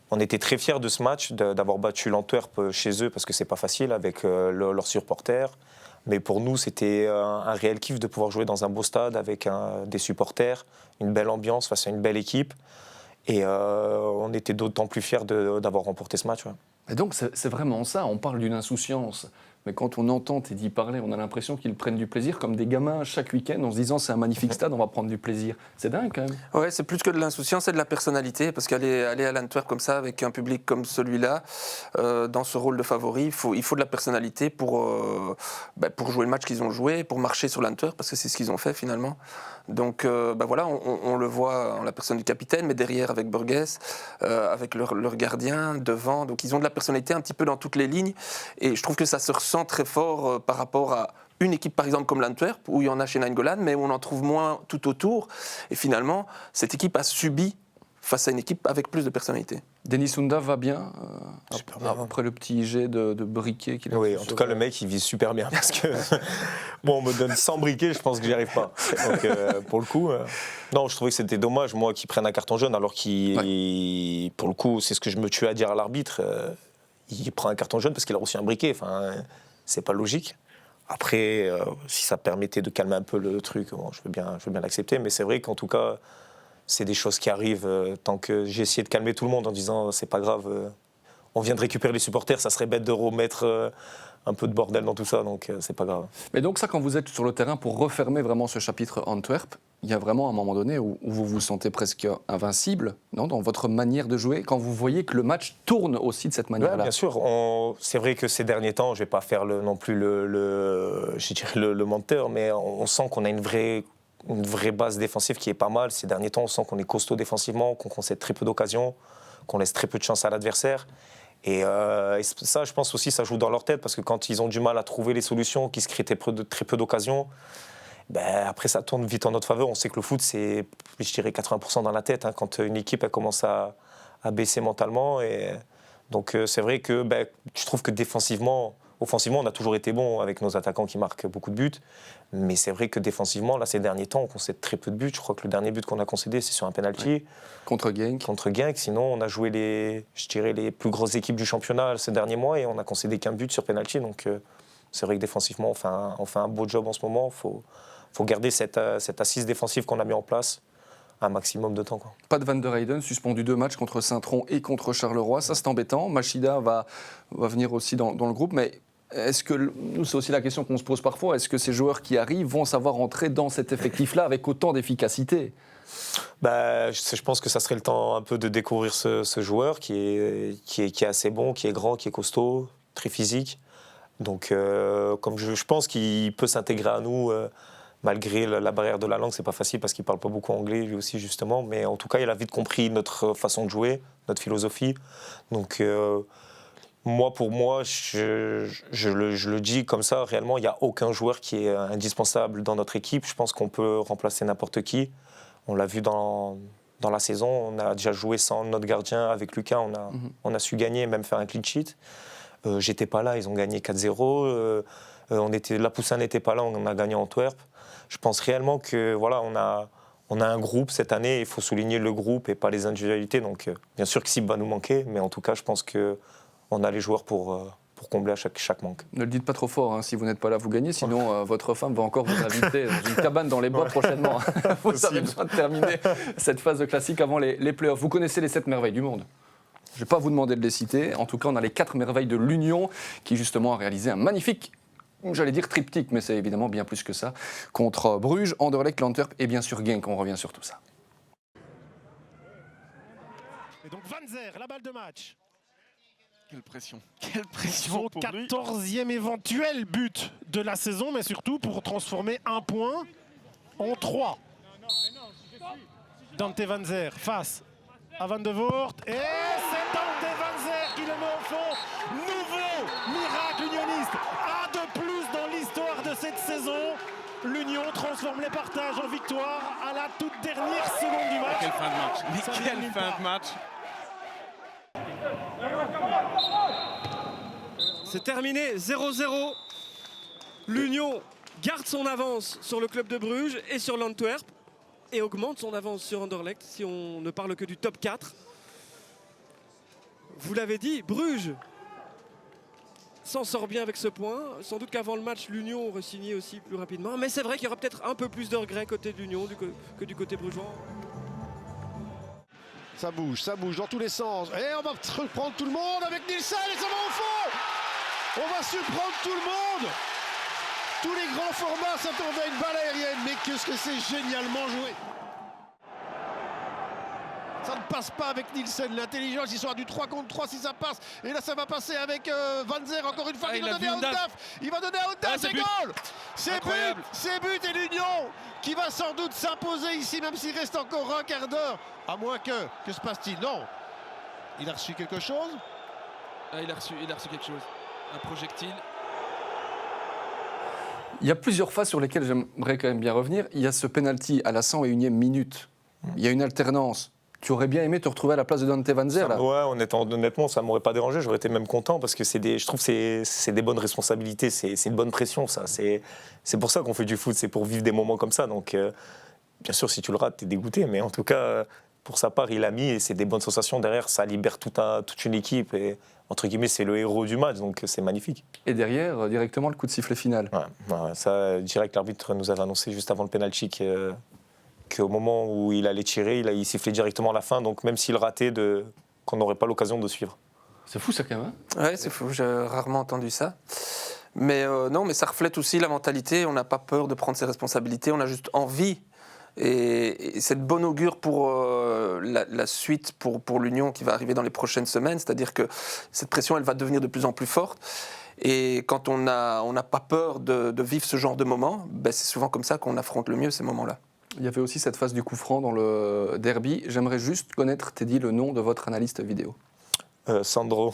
on était très fiers de ce match, d'avoir battu l'Antwerp chez eux, parce que c'est pas facile avec leurs supporters. Mais pour nous, c'était un réel kiff de pouvoir jouer dans un beau stade avec des supporters, une belle ambiance face à une belle équipe. Et on était d'autant plus fiers d'avoir remporté ce match. Ouais. Et donc, c'est vraiment ça. On parle d'une insouciance. Mais quand on entend Teddy parler, on a l'impression qu'ils prennent du plaisir, comme des gamins chaque week-end, en se disant c'est un magnifique stade, on va prendre du plaisir. C'est dingue quand même. Ouais, c'est plus que de l'insouciance, c'est de la personnalité, parce qu'aller à l'Antwerp comme ça, avec un public comme celui-là, dans ce rôle de favori, il faut de la personnalité pour jouer le match qu'ils ont joué, pour marcher sur l'Antwerp, parce que c'est ce qu'ils ont fait finalement. Donc voilà, on le voit en la personne du capitaine, mais derrière avec Burgess, avec leur gardien, devant. Donc ils ont de la personnalité un petit peu dans toutes les lignes, et je trouve que ça se ressent très fort par rapport à une équipe par exemple comme l'Antwerp, où il y en a chez Nainggolan, mais où on en trouve moins tout autour. Et finalement, cette équipe a subi face à une équipe avec plus de personnalité. Denis Sunda va bien, Super bien. après le petit jet de briquet qu'il a Oui, fait en sur- tout cas, le mec, il vise super bien parce que, bon, on me donne 100 briquets, je pense que j'y arrive pas. Donc, pour le coup, non, je trouvais que c'était dommage, moi, qu'il prenne un carton jaune, alors qu'il, pour le coup, c'est ce que je me tuais à dire à l'arbitre, il prend un carton jaune parce qu'il a reçu un briquet. Enfin, c'est pas logique. Après, si ça permettait de calmer un peu le truc, bon, je veux bien l'accepter, mais c'est vrai qu'en tout cas, c'est des choses qui arrivent. Tant que j'ai essayé de calmer tout le monde en disant c'est pas grave, on vient de récupérer les supporters, ça serait bête de remettre un peu de bordel dans tout ça, donc c'est pas grave. Mais donc ça, quand vous êtes sur le terrain pour refermer vraiment ce chapitre Antwerp, il y a vraiment un moment donné où vous vous sentez presque invincible, non, dans votre manière de jouer, quand vous voyez que le match tourne aussi de cette manière-là. Ouais, bien sûr, c'est vrai que ces derniers temps, je vais pas faire non plus le menteur, mais on sent qu'on a une vraie base défensive qui est pas mal. Ces derniers temps, on sent qu'on est costaud défensivement, qu'on concède très peu d'occasions, qu'on laisse très peu de chance à l'adversaire. Et ça, je pense aussi, ça joue dans leur tête, parce que quand ils ont du mal à trouver les solutions, qu'ils se créent très peu d'occasions, après ça tourne vite en notre faveur. On sait que le foot, c'est, je dirais, 80% dans la tête, hein, quand une équipe elle commence à baisser mentalement. Et donc c'est vrai que je trouve que défensivement, offensivement, on a toujours été bon avec nos attaquants qui marquent beaucoup de buts. Mais c'est vrai que défensivement, là, ces derniers temps, on concède très peu de buts. Je crois que le dernier but qu'on a concédé, c'est sur un penalty. Ouais. Contre Genk. Sinon, on a joué les plus grosses équipes du championnat ces derniers mois et on a concédé qu'un but sur penalty. Donc c'est vrai que défensivement, on fait un beau job en ce moment. Faut garder cette assise défensive qu'on a mis en place un maximum de temps, quoi. Pas de Van der Heyden, suspendu 2 matchs contre Saint-Tron et contre Charleroi. Ça, c'est embêtant. Machida va venir aussi dans le groupe, mais est-ce que, nous, c'est aussi la question qu'on se pose parfois, est-ce que ces joueurs qui arrivent vont savoir entrer dans cet effectif-là avec autant d'efficacité ? Je pense que ça serait le temps un peu de découvrir ce joueur qui est assez bon, qui est grand, qui est costaud, très physique. Donc, comme je pense qu'il peut s'intégrer à nous, malgré la barrière de la langue, c'est pas facile parce qu'il parle pas beaucoup anglais lui aussi justement. Mais en tout cas, il a vite compris notre façon de jouer, notre philosophie. Donc, pour moi, je le dis comme ça, réellement, il n'y a aucun joueur qui est indispensable dans notre équipe. Je pense qu'on peut remplacer n'importe qui. On l'a vu dans la saison, on a déjà joué sans notre gardien. Avec Lucas, on a su gagner, même faire un clean sheet. J'étais pas là, ils ont gagné 4-0. La Poussin n'était pas là, on a gagné Antwerp. Je pense réellement que voilà, on a un groupe cette année, il faut souligner le groupe et pas les individualités. Donc bien sûr que Sib va nous manquer, mais en tout cas, je pense qu'on a les joueurs pour combler à chaque manque. Ne le dites pas trop fort, hein, si vous n'êtes pas là, vous gagnez, sinon votre femme va encore vous inviter dans une cabane dans les bois prochainement. Vous avez besoin de terminer cette phase de classique avant les playoffs. Vous connaissez les 7 merveilles du monde. Je ne vais pas vous demander de les citer. En tout cas, on a les 4 merveilles de l'Union qui, justement, a réalisé un magnifique j'allais dire triptyque, mais c'est évidemment bien plus que ça, contre Bruges, Anderlecht, l'Antwerp et bien sûr Genk. On revient sur tout ça. Et donc Van Zer, la balle de match. Quelle pression Son pour lui. 14e éventuel but de la saison, mais surtout pour transformer un point en 3. Dante Van Zer face à Van de Voort. Et c'est Dante Van Zer qui le met au fond. Nouveau miracle unioniste. Un de plus dans l'histoire de cette saison. L'Union transforme les partages en victoire à la toute dernière seconde du match. Quelle fin de match. Mais Ça vient quelle nulle fin part. de match. C'est terminé, 0-0. L'Union garde son avance sur le club de Bruges et sur l'Antwerp et augmente son avance sur Anderlecht si on ne parle que du top 4. Vous l'avez dit, Bruges s'en sort bien avec ce point. Sans doute qu'avant le match, l'Union aurait signé aussi plus rapidement. Mais c'est vrai qu'il y aura peut-être un peu plus de regrets côté de l'Union que du côté brugeois. Ça bouge dans tous les sens. Et on va reprendre tout le monde avec Nielsen et ça va au fond. On va surprendre tout le monde. Tous les grands formats s'attendaient à une balle aérienne, mais qu'est-ce que c'est génialement joué. Ça ne passe pas avec Nielsen, l'intelligence, ils sont à du 3 contre 3 si ça passe. Et là ça va passer avec Van Zer encore une fois, il va donner à Oudaf. Il va donner à Oudaf, c'est goal. C'est but et l'Union qui va sans doute s'imposer ici, même s'il reste encore un quart d'heure. À moins que se passe-t-il? Non. Il a reçu quelque chose? Il a reçu quelque chose. Un projectile. Il y a plusieurs phases sur lesquelles j'aimerais quand même bien revenir. Il y a ce penalty à la 101e minute. Il y a une alternance. Tu aurais bien aimé te retrouver à la place de Dante Van Zer là. Ouais, honnêtement, ça ne m'aurait pas dérangé. J'aurais été même content parce que je trouve que c'est des bonnes responsabilités. C'est une bonne pression, ça. C'est pour ça qu'on fait du foot. C'est pour vivre des moments comme ça. Donc, bien sûr, si tu le rates, tu es dégoûté. Mais en tout cas, pour sa part, il a mis et c'est des bonnes sensations derrière. Ça libère toute une équipe. Et entre guillemets, c'est le héros du match. Donc, c'est magnifique. Et derrière, directement, le coup de sifflet final. Ouais, ça, direct, l'arbitre nous avait annoncé juste avant le penalty qu'au moment où il allait tirer, il sifflait directement à la fin, donc même s'il ratait, qu'on n'aurait pas l'occasion de suivre. C'est fou ça quand même. Hein. Ouais, c'est fou, j'ai rarement entendu ça. Mais non, mais ça reflète aussi la mentalité, on n'a pas peur de prendre ses responsabilités, on a juste envie. Et c'est de bon augure pour la suite, pour l'Union qui va arriver dans les prochaines semaines, c'est-à-dire que cette pression, elle va devenir de plus en plus forte. Et quand on n'a pas peur de vivre ce genre de moment, ben c'est souvent comme ça qu'on affronte le mieux ces moments-là. Il y avait aussi cette phase du coup franc dans le derby. J'aimerais juste connaître, Teddy, le nom de votre analyste vidéo. Sandro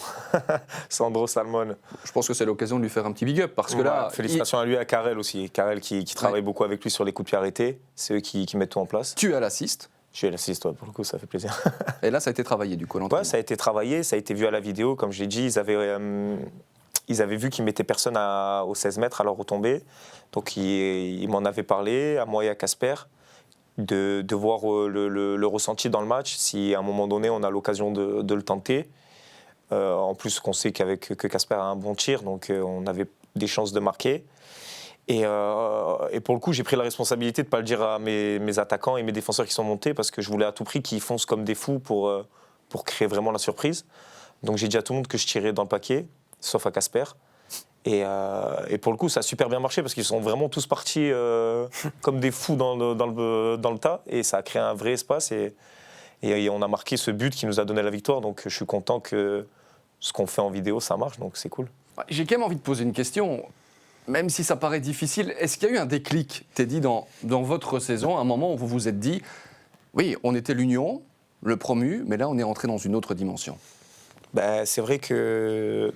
Salmon. Je pense que c'est l'occasion de lui faire un petit big up parce que là... Félicitations à lui et à Karel aussi. Karel qui travaille beaucoup avec lui sur les coups de pied arrêtés. C'est eux qui mettent tout en place. Tu as l'assist. J'ai l'assist, pour le coup, ça fait plaisir. Et là, ça a été travaillé du coup, l'entraînement. Ouais, ça a été travaillé, ça a été vu à la vidéo. Comme je l'ai dit, ils avaient vu qu'ils mettaient personne aux 16 mètres à leur retombée. Donc ils m'en avaient parlé, à moi et à Casper, de voir le ressenti dans le match, si à un moment donné on a l'occasion de le tenter. En plus qu'on sait que Casper a un bon tir, donc on avait des chances de marquer. Et pour le coup, j'ai pris la responsabilité de ne pas le dire à mes attaquants et mes défenseurs qui sont montés, parce que je voulais à tout prix qu'ils foncent comme des fous pour créer vraiment la surprise. Donc j'ai dit à tout le monde que je tirais dans le paquet, sauf à Casper. Et pour le coup, ça a super bien marché parce qu'ils sont vraiment tous partis comme des fous dans le tas. Et ça a créé un vrai espace. Et on a marqué ce but qui nous a donné la victoire. Donc je suis content que ce qu'on fait en vidéo, ça marche. Donc c'est cool. J'ai quand même envie de poser une question. Même si ça paraît difficile, est-ce qu'il y a eu un déclic, Teddy, dans votre saison, un moment où vous vous êtes dit, oui, on était l'Union, le promu, mais là on est entré dans une autre dimension? C'est vrai que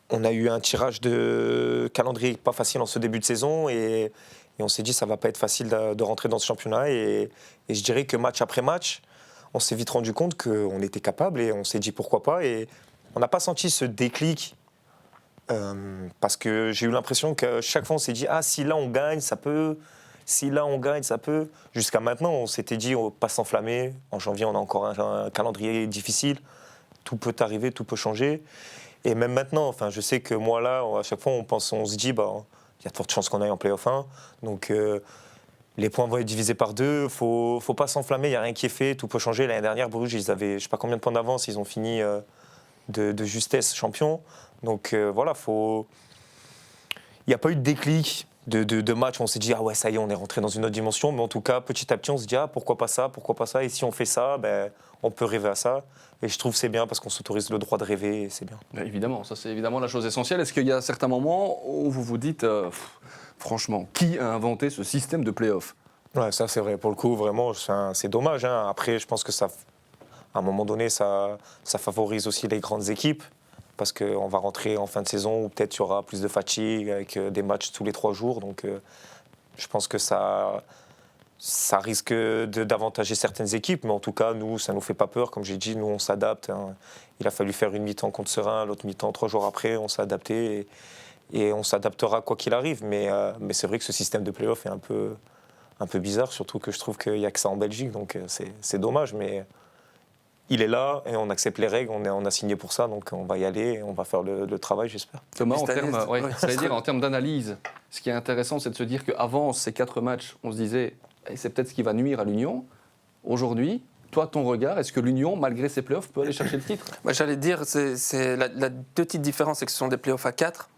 on a eu un tirage de calendrier pas facile en ce début de saison et on s'est dit ça va pas être facile de rentrer dans ce championnat et je dirais que match après match, on s'est vite rendu compte qu'on était capable et on s'est dit pourquoi pas et on n'a pas senti ce déclic parce que j'ai eu l'impression que chaque fois on s'est dit si là on gagne ça peut, si là on gagne ça peut. Jusqu'à maintenant on s'était dit on va pas s'enflammer, en janvier on a encore un calendrier difficile, tout peut arriver, tout peut changer. Et même maintenant, enfin, je sais que moi là, à chaque fois, on se dit, il y a de fortes chances qu'on aille en play-off 1. Donc, les points vont être divisés par 2. Faut pas s'enflammer, il n'y a rien qui est fait, tout peut changer. L'année dernière, Bruges, ils avaient, je ne sais pas combien de points d'avance, ils ont fini de justesse champion. Donc voilà, faut n'y a pas eu de déclic de match où on s'est dit, ah ouais, ça y est, on est rentré dans une autre dimension. Mais en tout cas, petit à petit, on se dit, ah, pourquoi pas ça. Et si on fait ça, on peut rêver à ça. Et je trouve que c'est bien parce qu'on s'autorise le droit de rêver et c'est bien. Évidemment, ça c'est évidemment la chose essentielle. Est-ce qu'il y a certains moments où vous vous dites, franchement, qui a inventé ce système de play-off ? Ouais, ça c'est vrai. Pour le coup, vraiment, c'est dommage. Hein. Après, je pense que ça, à un moment donné, ça favorise aussi les grandes équipes. Parce qu'on va rentrer en fin de saison où peut-être il y aura plus de fatigue avec des matchs tous les 3 jours. Donc je pense que ça risque d'avantager certaines équipes. Mais en tout cas, nous, ça ne nous fait pas peur. Comme j'ai dit, nous, on s'adapte. Hein. Il a fallu faire une mi-temps contre Serein, l'autre mi-temps 3 jours après. On s'est adapté et on s'adaptera quoi qu'il arrive. Mais c'est vrai que ce système de play-off est un peu bizarre. Surtout que je trouve qu'il n'y a que ça en Belgique. Donc c'est dommage. Mais il est là et on accepte les règles, on a signé pour ça, donc on va y aller et on va faire le travail, j'espère. Thomas, en termes d'analyse, ce qui est intéressant, c'est de se dire qu'avant ces 4 matchs, on se disait c'est peut-être ce qui va nuire à l'Union. Aujourd'hui, toi, ton regard, est-ce que l'Union, malgré ses playoffs, peut aller chercher le titre ? J'allais dire, c'est la petite différence, c'est que ce sont des playoffs à 4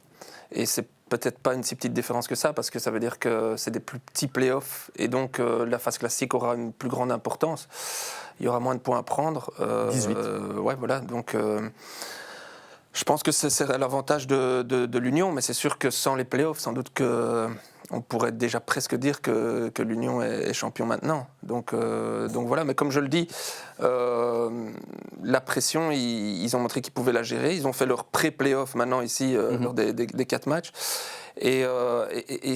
et c'est peut-être pas une si petite différence que ça, parce que ça veut dire que c'est des plus petits playoffs et donc la phase classique aura une plus grande importance. Il y aura moins de points à prendre. 18. Ouais, voilà. Donc, je pense que c'est l'avantage de l'Union, mais c'est sûr que sans les playoffs, sans doute qu'on pourrait déjà presque dire que l'Union est champion maintenant. Donc voilà. Mais comme je le dis, la pression, ils ont montré qu'ils pouvaient la gérer. Ils ont fait leur pré-playoff maintenant ici lors des 4 matchs. Et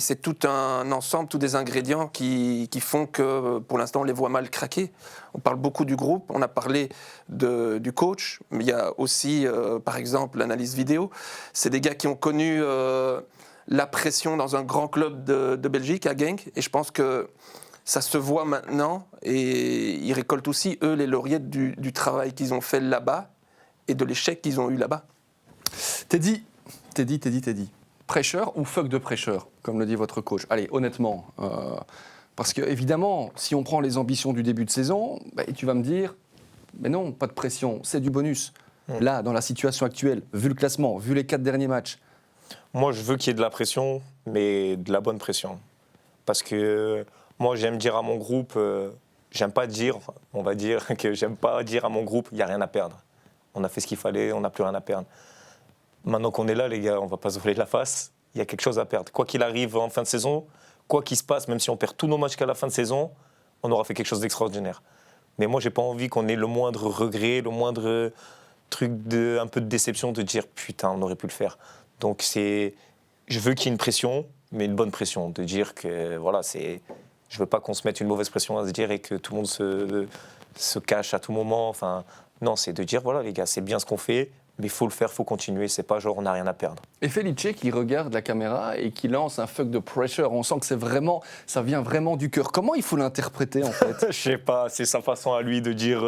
c'est tout un ensemble, tous des ingrédients qui font que pour l'instant on les voit mal craquer. On parle beaucoup du groupe, on a parlé du coach, mais il y a aussi par exemple l'analyse vidéo. C'est des gars qui ont connu la pression dans un grand club de Belgique, à Genk, et je pense que ça se voit maintenant et ils récoltent aussi eux les lauriers du travail qu'ils ont fait là-bas et de l'échec qu'ils ont eu là-bas. Teddy. Pressure ou fuck de pressure, comme le dit votre coach ? Allez, honnêtement, parce que évidemment, si on prend les ambitions du début de saison, tu vas me dire, mais non, pas de pression, c'est du bonus. Là, dans la situation actuelle, vu le classement, vu les 4 derniers matchs. Moi, je veux qu'il y ait de la pression, mais de la bonne pression. Parce que moi, j'aime dire à mon groupe, j'aime pas dire à mon groupe, il n'y a rien à perdre. On a fait ce qu'il fallait, on n'a plus rien à perdre. Maintenant qu'on est là, les gars, on ne va pas se voler de la face. Il y a quelque chose à perdre. Quoi qu'il arrive en fin de saison, quoi qu'il se passe, même si on perd tous nos matchs qu'à la fin de saison, on aura fait quelque chose d'extraordinaire. Mais moi, je n'ai pas envie qu'on ait le moindre regret, le moindre truc un peu de déception de dire « putain, on aurait pu le faire ». Donc, je veux qu'il y ait une pression, mais une bonne pression. De dire que, voilà, je ne veux pas qu'on se mette une mauvaise pression à se dire et que tout le monde se cache à tout moment. Enfin, non, c'est de dire « voilà, les gars, c'est bien ce qu'on fait ». Mais il faut le faire, il faut continuer. C'est pas genre on n'a rien à perdre. Et Felice qui regarde la caméra et qui lance un fuck de pressure. On sent que ça vient vraiment du cœur. Comment il faut l'interpréter en fait ? Je sais pas, c'est sa façon à lui de dire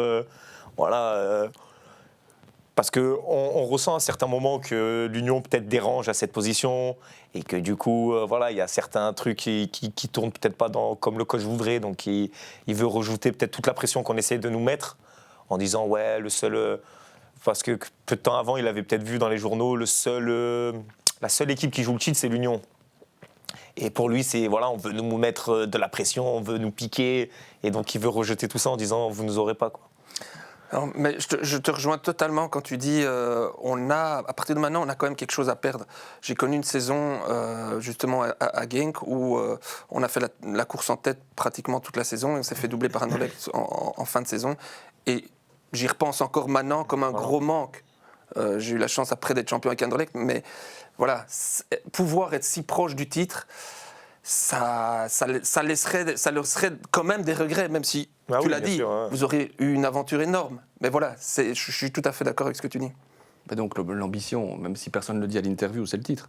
parce que on ressent à certains moments que l'Union peut-être dérange à cette position et que du coup il y a certains trucs qui tournent peut-être pas comme le coach voudrait. Donc il veut rajouter peut-être toute la pression qu'on essaie de nous mettre en disant ouais le seul parce que peu de temps avant, il avait peut-être vu dans les journaux la seule équipe qui joue le titre, c'est l'Union. Et pour lui, c'est on veut nous mettre de la pression, on veut nous piquer, et donc il veut rejeter tout ça en disant vous nous aurez pas quoi. Alors, mais je te rejoins totalement quand tu dis à partir de maintenant, on a quand même quelque chose à perdre. J'ai connu une saison justement à Genk où on a fait la course en tête pratiquement toute la saison et on s'est fait doubler par Anderlecht en fin de saison. Et j'y repense encore maintenant comme un gros manque. J'ai eu la chance après d'être champion avec Anderlecht, mais voilà, pouvoir être si proche du titre, ça laisserait quand même des regrets, même si, tu l'as dit, sûr, vous aurez eu une aventure énorme. Mais voilà, je suis tout à fait d'accord avec ce que tu dis. Mais donc l'ambition, même si personne ne le dit à l'interview, c'est le titre.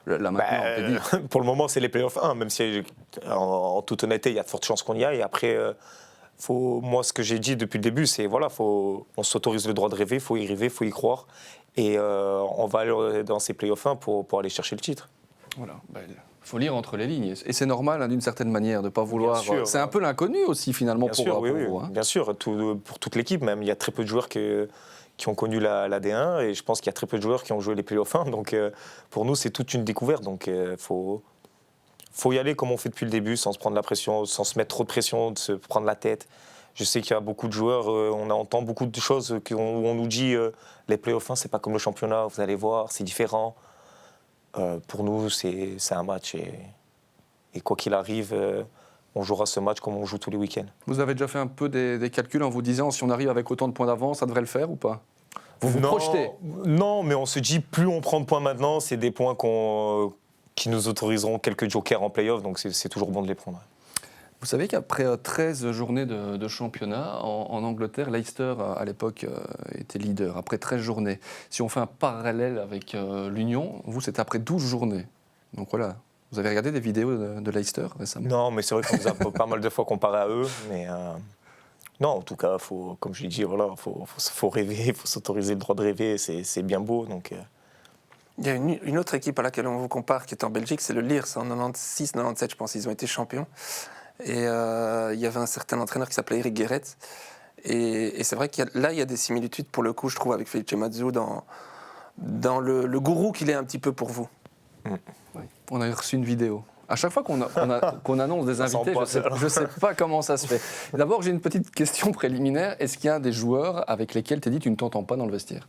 Là maintenant, pour le moment, c'est les playoffs 1, même si en toute honnêteté, il y a de fortes chances qu'on y aille. Et après... moi, ce que j'ai dit depuis le début, c'est on s'autorise le droit de rêver, il faut y rêver, il faut y croire. Et on va aller dans ces playoffs 1 pour aller chercher le titre. Voilà, il faut lire entre les lignes. Et c'est normal, d'une certaine manière, de ne pas vouloir... Sûr, c'est un peu l'inconnu aussi, finalement, pour vous. Bien sûr, pour toute l'équipe même. Il y a très peu de joueurs qui qui ont connu la D1 et je pense qu'il y a très peu de joueurs qui ont joué les playoffs 1. Donc pour nous, c'est toute une découverte. Donc faut y aller comme on fait depuis le début, sans se prendre la pression, sans se mettre trop de pression, de se prendre la tête. Je sais qu'il y a beaucoup de joueurs, on entend beaucoup de choses où on nous dit les playoffs 1, c'est pas comme le championnat, vous allez voir, c'est différent. Pour nous, c'est un match et quoi qu'il arrive, on jouera ce match comme on joue tous les week-ends. Vous avez déjà fait un peu des calculs en vous disant si on arrive avec autant de points d'avance, ça devrait le faire ou pas? Vous projetez? Non, mais on se dit plus on prend de points maintenant, c'est des points qui nous autoriseront quelques jokers en play-off, donc c'est toujours bon de les prendre. Vous savez qu'après 13 journées de championnat, en Angleterre, Leicester, à l'époque, était leader. Après 13 journées. Si on fait un parallèle avec l'Union, vous, c'est après 12 journées. Donc voilà. Vous avez regardé des vidéos de Leicester récemment? Non, mais c'est vrai qu'on nous a pas mal de fois comparé à eux. Mais non, en tout cas, comme je l'ai dit, voilà, faut rêver, il faut s'autoriser le droit de rêver. C'est bien beau. Donc, Il y a une autre équipe à laquelle on vous compare qui est en Belgique, c'est le Leers. En 96-97, je pense, ils ont été champions. Et il y avait un certain entraîneur qui s'appelait Eric Guéret. Et c'est vrai qu'il y a des similitudes, pour le coup, je trouve, avec Felice Mazzu dans le gourou qu'il est un petit peu pour vous. Oui. On a reçu une vidéo. À chaque fois qu'on annonce des invités, je ne sais pas comment ça se fait. D'abord, j'ai une petite question préliminaire. Est-ce qu'il y a des joueurs avec lesquels tu ne t'entends pas dans le vestiaire?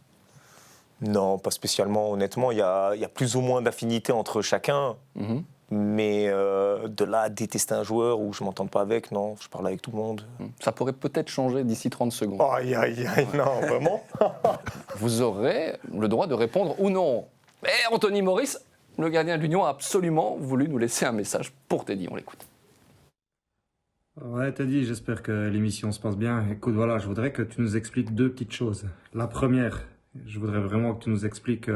Non, pas spécialement. Honnêtement, il y a plus ou moins d'affinité entre chacun. Mm-hmm. Mais de là à détester un joueur ou je ne m'entends pas avec, non, je parle avec tout le monde. Ça pourrait peut-être changer d'ici 30 secondes. Aïe, non, vraiment. Vous aurez le droit de répondre ou non. Et Anthony Maurice, le gardien de l'Union, a absolument voulu nous laisser un message pour Teddy. On l'écoute. Ouais, Teddy, j'espère que l'émission se passe bien. Écoute, voilà, je voudrais que tu nous expliques deux petites choses. La première, je voudrais vraiment que tu nous expliques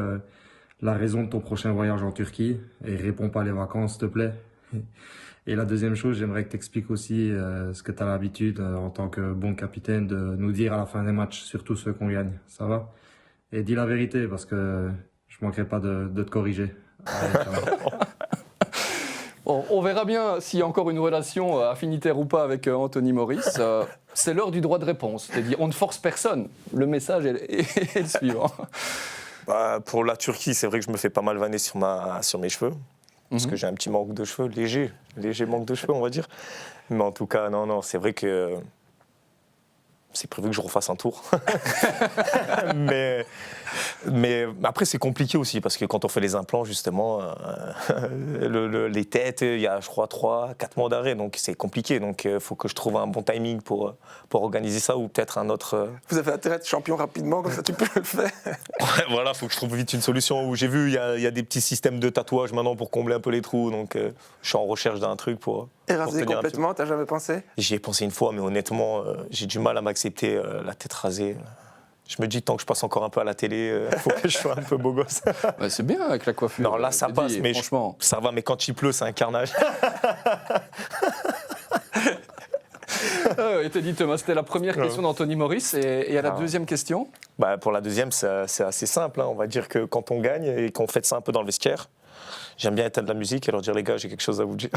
la raison de ton prochain voyage en Turquie et réponds pas les vacances, s'il te plaît. Et la deuxième chose, j'aimerais que tu expliques aussi ce que tu as l'habitude en tant que bon capitaine de nous dire à la fin des matchs, surtout ceux qu'on gagne. Ça va? Et dis la vérité parce que je manquerai pas de te corriger. Allez, ciao. Bon, on verra bien s'il y a encore une relation affinitaire ou pas avec Anthony Maurice. C'est l'heure du droit de réponse. C'est-à-dire, on ne force personne. Le message est le suivant. Pour la Turquie, c'est vrai que je me fais pas mal vanner sur mes cheveux. Parce que j'ai un petit manque de cheveux, léger manque de cheveux, on va dire. Mais en tout cas, non, c'est vrai que c'est prévu que je refasse un tour. mais après, c'est compliqué aussi, parce que quand on fait les implants, justement, les têtes, il y a, je crois, 3-4 mois d'arrêt, donc c'est compliqué. Donc il faut que je trouve un bon timing pour organiser ça, ou peut-être un autre... Vous avez intérêt à être champion rapidement, comme ça tu peux le faire. Ouais, voilà, il faut que je trouve vite une solution. Où j'ai vu, il y a des petits systèmes de tatouage maintenant pour combler un peu les trous, donc je suis en recherche d'un truc pour... Et raser complètement, t'as jamais pensé? J'y ai pensé une fois, mais honnêtement, j'ai du mal à m'accepter la tête rasée. Je me dis, tant que je passe encore un peu à la télé, il faut que je sois un peu beau gosse. Ouais, c'est bien avec la coiffure. Non, là, ça passe, mais franchement... ça va, mais quand il pleut, c'est un carnage. Et Teddy Thomas, c'était la première question d'Anthony Maurice. Et à la deuxième question? Pour la deuxième, c'est assez simple. Hein. On va dire que quand on gagne et qu'on fait ça un peu dans le vestiaire, j'aime bien éteindre la musique et leur dire, les gars, j'ai quelque chose à vous dire.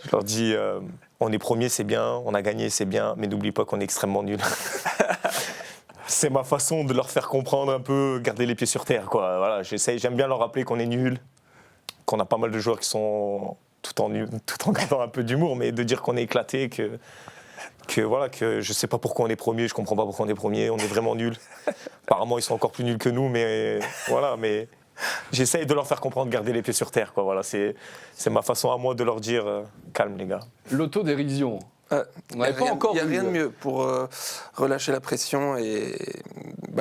Je leur dis, on est premier, c'est bien, on a gagné, c'est bien, mais n'oublie pas qu'on est extrêmement nuls. C'est ma façon de leur faire comprendre un peu, garder les pieds sur terre, quoi. Voilà, j'aime bien leur rappeler qu'on est nuls, qu'on a pas mal de joueurs qui sont tout en gardant un peu d'humour, mais de dire qu'on est éclaté, que voilà, que je sais pas pourquoi on est premier, je comprends pas pourquoi on est premier, on est vraiment nuls. Apparemment, ils sont encore plus nuls que nous, mais voilà, mais j'essaye de leur faire comprendre, garder les pieds sur terre, quoi. Voilà, c'est ma façon à moi de leur dire, calme les gars. L'autodérision. Il n'y a rien de mieux pour relâcher la pression et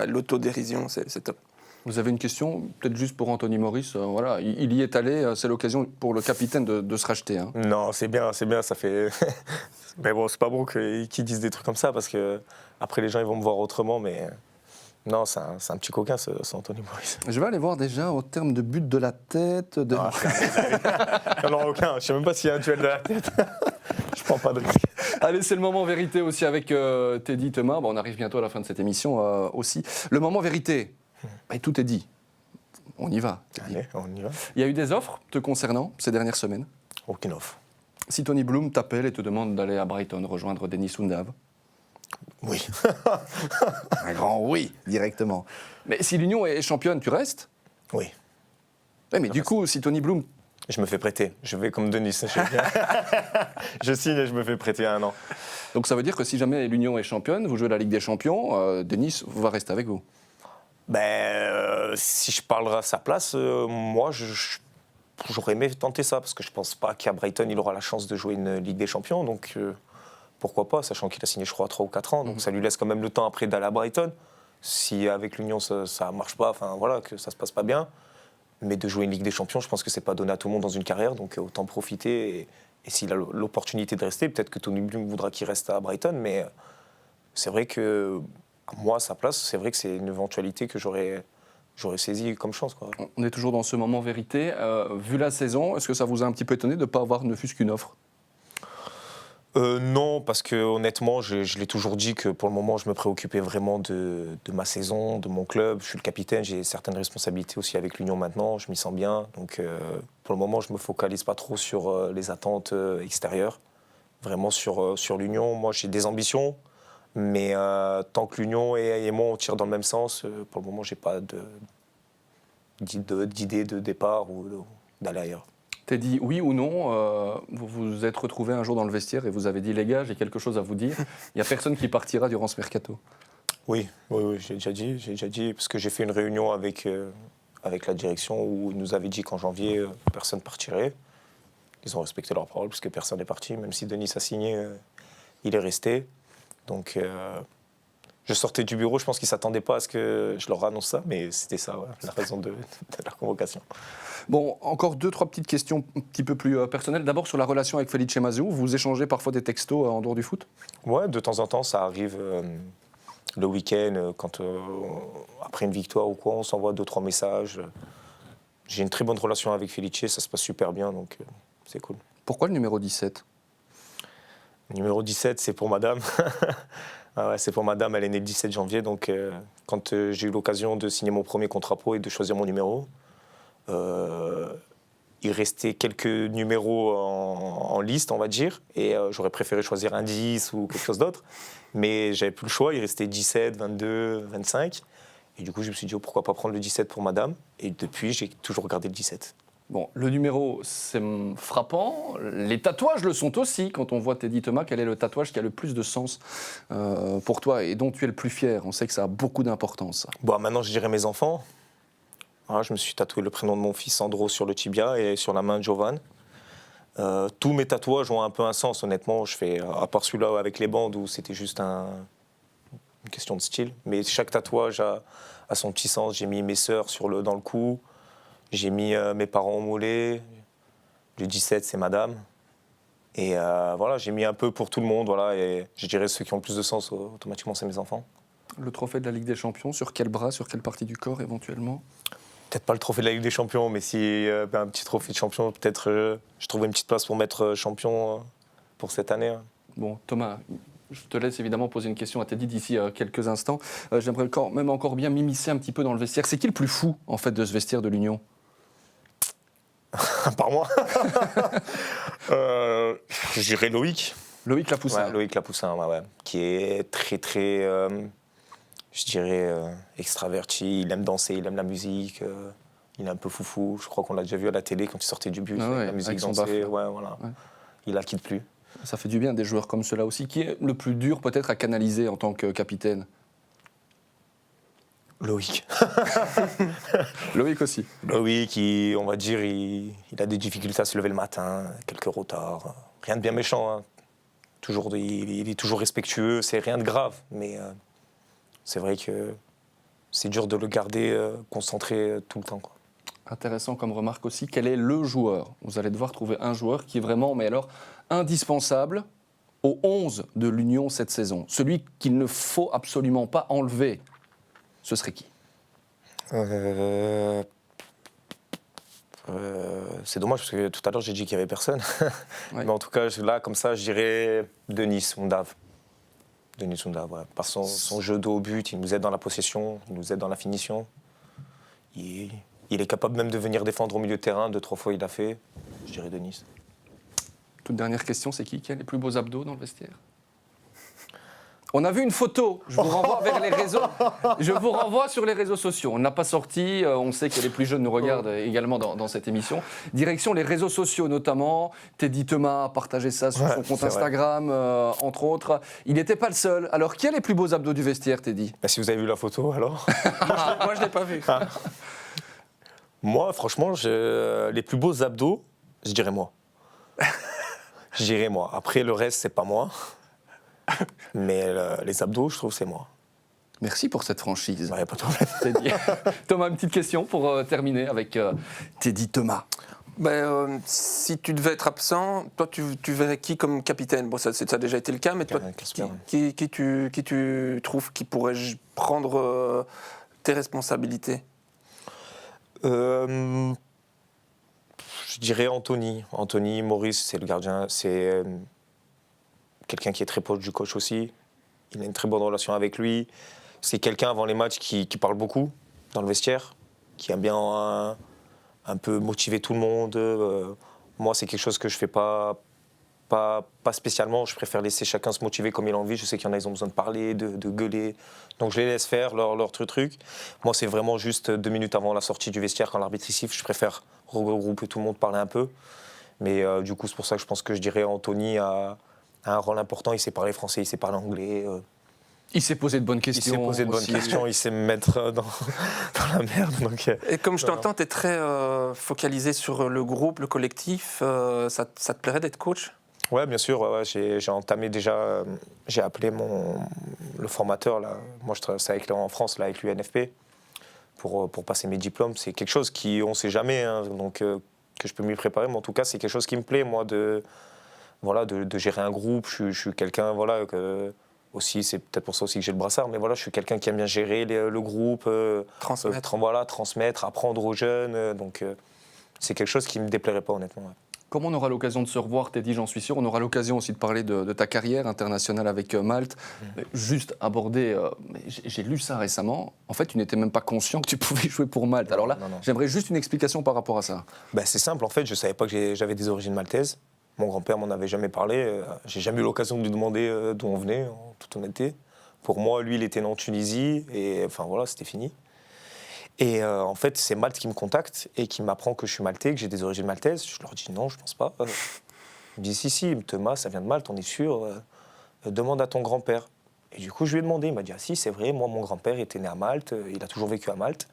l'autodérision, c'est top. Vous avez une question, peut-être juste pour Anthony Maurice. Voilà, il y est allé, c'est l'occasion pour le capitaine de se racheter. Hein. Non, c'est bien, ça fait... Mais bon, c'est pas bon qu'ils disent des trucs comme ça, parce que après les gens ils vont me voir autrement, mais... Non, c'est un petit coquin, ce Anthony Maurice. Je vais aller voir déjà au terme de but de la tête. Non, aucun. Je ne sais même pas s'il y a un duel de la tête. Je prends pas de risque. Allez, c'est le moment vérité aussi avec Teddy Thomas. On arrive bientôt à la fin de cette émission aussi. Le moment vérité. Tout est dit. On y va. Allez, on y va. Il y a eu des offres te concernant ces dernières semaines? Aucune offre. Si Tony Bloom t'appelle et te demande d'aller à Brighton rejoindre Denis Sundave? Oui. Un grand oui, directement. Mais si l'Union est championne, tu restes? Oui. Ouais, mais du coup, si Tony Bloom... Je me fais prêter. Je vais comme Denis. Je signe et je me fais prêter 1 an. Donc ça veut dire que si jamais l'Union est championne, vous jouez la Ligue des Champions, Denis va rester avec vous. Si je parlerai à sa place, moi, j'aurais aimé tenter ça, parce que je pense pas qu'à Brighton, il aura la chance de jouer une Ligue des Champions. Donc pourquoi pas, sachant qu'il a signé, je crois, 3 ou 4 ans. Donc ça lui laisse quand même le temps après d'aller à Brighton. Si avec l'Union, ça marche pas, enfin voilà, que ça se passe pas bien. Mais de jouer une Ligue des Champions, je pense que c'est pas donné à tout le monde dans une carrière, donc autant profiter. Et s'il a l'opportunité de rester, peut-être que Tony Bloom voudra qu'il reste à Brighton, mais c'est vrai que moi, à sa place, c'est vrai que c'est une éventualité que j'aurais saisie comme chance, quoi. On est toujours dans ce moment vérité. Vu la saison, est-ce que ça vous a un petit peu étonné de ne pas avoir ne fût-ce qu'une offre? Non, parce que honnêtement, je l'ai toujours dit que pour le moment, je me préoccupais vraiment de ma saison, de mon club. Je suis le capitaine, j'ai certaines responsabilités aussi avec l'Union maintenant, je m'y sens bien. Donc pour le moment, je ne me focalise pas trop sur les attentes extérieures, vraiment sur l'Union. Moi, j'ai des ambitions, mais tant que l'Union et moi, on tire dans le même sens, pour le moment, je n'ai pas d'idée de départ ou d'aller ailleurs. T'as dit oui ou non, vous vous êtes retrouvé un jour dans le vestiaire et vous avez dit les gars, j'ai quelque chose à vous dire, il n'y a personne qui partira durant ce mercato. Oui, j'ai déjà dit, parce que j'ai fait une réunion avec la direction où ils nous avaient dit qu'en janvier, personne ne partirait. Ils ont respecté leur parole, parce que personne n'est parti, même si Denis a signé, il est resté. Donc je sortais du bureau, je pense qu'ils ne s'attendaient pas à ce que je leur annonce ça, mais c'était ça, ouais, la raison de la convocation. Bon, encore 2-3 petites questions un petit peu plus personnelles. D'abord sur la relation avec Felice Mazou, vous échangez parfois des textos en dehors du foot? Ouais, de temps en temps, ça arrive le week-end, quand après une victoire ou quoi, on s'envoie 2-3 messages. J'ai une très bonne relation avec Felice, ça se passe super bien, donc c'est cool. Pourquoi le numéro 17? Le numéro 17, c'est pour madame. Ah ouais, c'est pour madame, elle est née le 17 janvier, donc quand j'ai eu l'occasion de signer mon premier contrat pro et de choisir mon numéro, il restait quelques numéros en liste, on va dire, et j'aurais préféré choisir un 10 ou quelque chose d'autre, mais j'avais plus le choix, il restait 17, 22, 25, et du coup je me suis dit pourquoi pas prendre le 17 pour madame, et depuis j'ai toujours gardé le 17. Bon, le numéro, c'est frappant. Les tatouages le sont aussi. Quand on voit Teddy Thomas, quel est le tatouage qui a le plus de sens pour toi et dont tu es le plus fier? On sait que ça a beaucoup d'importance. Bon, maintenant, je dirais mes enfants. Voilà, je me suis tatoué le prénom de mon fils Sandro sur le tibia et sur la main de Jovan. Tous mes tatouages ont un peu un sens, honnêtement. Je fais, à part celui-là avec les bandes où c'était juste une question de style. Mais chaque tatouage a son petit sens. J'ai mis mes sœurs dans le cou. J'ai mis mes parents au mollet. Le 17, c'est madame. Et voilà, j'ai mis un peu pour tout le monde. Voilà, et je dirais ceux qui ont le plus de sens, automatiquement, c'est mes enfants. Le trophée de la Ligue des Champions, sur quel bras, sur quelle partie du corps éventuellement? Peut-être pas le trophée de la Ligue des Champions, mais si un petit trophée de champion, peut-être je trouverai une petite place pour mettre champion pour cette année. Hein. Bon, Thomas, je te laisse évidemment poser une question à Teddy d'ici quelques instants. J'aimerais même encore bien m'immiscer un petit peu dans le vestiaire. C'est qui le plus fou, en fait, de ce vestiaire de l'Union? Par moi je dirais Loïc. Loïc Lapoussin. Ouais, Loïc Lapoussin, ouais, qui est très, très, je dirais, extraverti. Il aime danser, il aime la musique. Il est un peu foufou. Je crois qu'on l'a déjà vu à la télé quand il sortait du bus. La musique dansée, ouais, voilà. Ouais. Il la quitte plus. Ça fait du bien des joueurs comme ceux-là aussi. Qui est le plus dur peut-être à canaliser en tant que capitaine? Loïc. Loïc aussi. Loïc, on va dire, il a des difficultés à se lever le matin, quelques retards. Rien de bien méchant. Hein. Il est toujours respectueux, c'est rien de grave. Mais c'est vrai que c'est dur de le garder concentré tout le temps, quoi. Intéressant comme remarque aussi. Quel est le joueur? Vous allez devoir trouver un joueur qui est vraiment, mais alors, indispensable au 11 de l'Union cette saison. Celui qu'il ne faut absolument pas enlever. Ce serait qui? C'est dommage parce que tout à l'heure j'ai dit qu'il n'y avait personne. Ouais. Mais en tout cas, là, comme ça, je dirais Denis Undav. Denis Undav, ouais. Par son jeu de haut but, il nous aide dans la possession, il nous aide dans la finition. Il est capable même de venir défendre au milieu de terrain, 2-3 fois il l'a fait. Je dirais Denis. Toute dernière question, c'est qui a les plus beaux abdos dans le vestiaire? On a vu une photo, je vous renvoie vers les réseaux. Je vous renvoie sur les réseaux sociaux. On ne l'a pas sorti, on sait que les plus jeunes nous regardent également dans cette émission. Direction les réseaux sociaux notamment. Teddy Thomas a partagé ça sur son compte Instagram, entre autres. Il n'était pas le seul. Alors, qui a les plus beaux abdos du vestiaire, Teddy ? Si vous avez vu la photo, alors Moi, je ne l'ai pas vu. Moi, franchement, les plus beaux abdos, je dirais moi. Je dirais moi. Après, le reste, c'est pas moi. Mais les abdos, je trouve, c'est moi. Merci pour cette franchise. Pas de problème. Teddy. Thomas, une petite question pour terminer avec Teddy Thomas. Si tu devais être absent, toi, tu verrais qui comme capitaine ? Bon, ça a déjà été le cas, mais toi, qui tu trouves qui pourrait prendre tes responsabilités ? Je dirais Anthony. Anthony, Maurice, c'est le gardien. C'est quelqu'un qui est très proche du coach aussi. Il a une très bonne relation avec lui. C'est quelqu'un avant les matchs qui parle beaucoup dans le vestiaire, qui aime bien un peu motiver tout le monde. Moi, c'est quelque chose que je fais pas spécialement. Je préfère laisser chacun se motiver comme il a envie. Je sais qu'il y en a, ils ont besoin de parler, de gueuler. Donc je les laisse faire leur truc. Moi, c'est vraiment juste 2 minutes avant la sortie du vestiaire, quand l'arbitre y siffle, je préfère regrouper tout le monde, parler un peu. Mais du coup, c'est pour ça que je pense que je dirais Anthony a un rôle important. Il sait parler français, il sait parler anglais. Il s'est posé de bonnes questions. Il sait me mettre dans la merde. Donc, et comme je t'entends, tu es très focalisé sur le groupe, le collectif. Ça te plairait d'être coach ? Ouais, bien sûr. Ouais, j'ai entamé déjà. J'ai appelé le formateur. Là. Moi, je travaille en France là, avec l'UNFP pour passer mes diplômes. C'est quelque chose on ne sait jamais, hein, donc que je peux m'y préparer. Mais en tout cas, c'est quelque chose qui me plaît, moi, de gérer un groupe. Je suis quelqu'un, voilà, aussi, c'est peut-être pour ça aussi que j'ai le brassard, mais voilà, je suis quelqu'un qui aime bien gérer le groupe, transmettre, apprendre aux jeunes. Donc, c'est quelque chose qui ne me déplairait pas, honnêtement. Ouais. Comme on aura l'occasion de se revoir, Teddy, j'en suis sûr, on aura l'occasion aussi de parler de ta carrière internationale avec Malte. Juste aborder, j'ai lu ça récemment, en fait, tu n'étais même pas conscient que tu pouvais jouer pour Malte. Alors là, j'aimerais juste une explication par rapport à ça. C'est simple, en fait, je ne savais pas que j'avais des origines maltaises. Mon grand-père m'en avait jamais parlé. J'ai jamais eu l'occasion de lui demander d'où on venait, en toute honnêteté. Pour moi, lui, il était né en Tunisie, et enfin voilà, c'était fini. Et en fait, c'est Malte qui me contacte et qui m'apprend que je suis maltais, que j'ai des origines maltaises. Je leur dis non, je pense pas. Il me dit si, Thomas, ça vient de Malte, on est sûr. Demande à ton grand-père. Et du coup, je lui ai demandé. Il m'a dit si, c'est vrai, moi, mon grand-père était né à Malte, il a toujours vécu à Malte.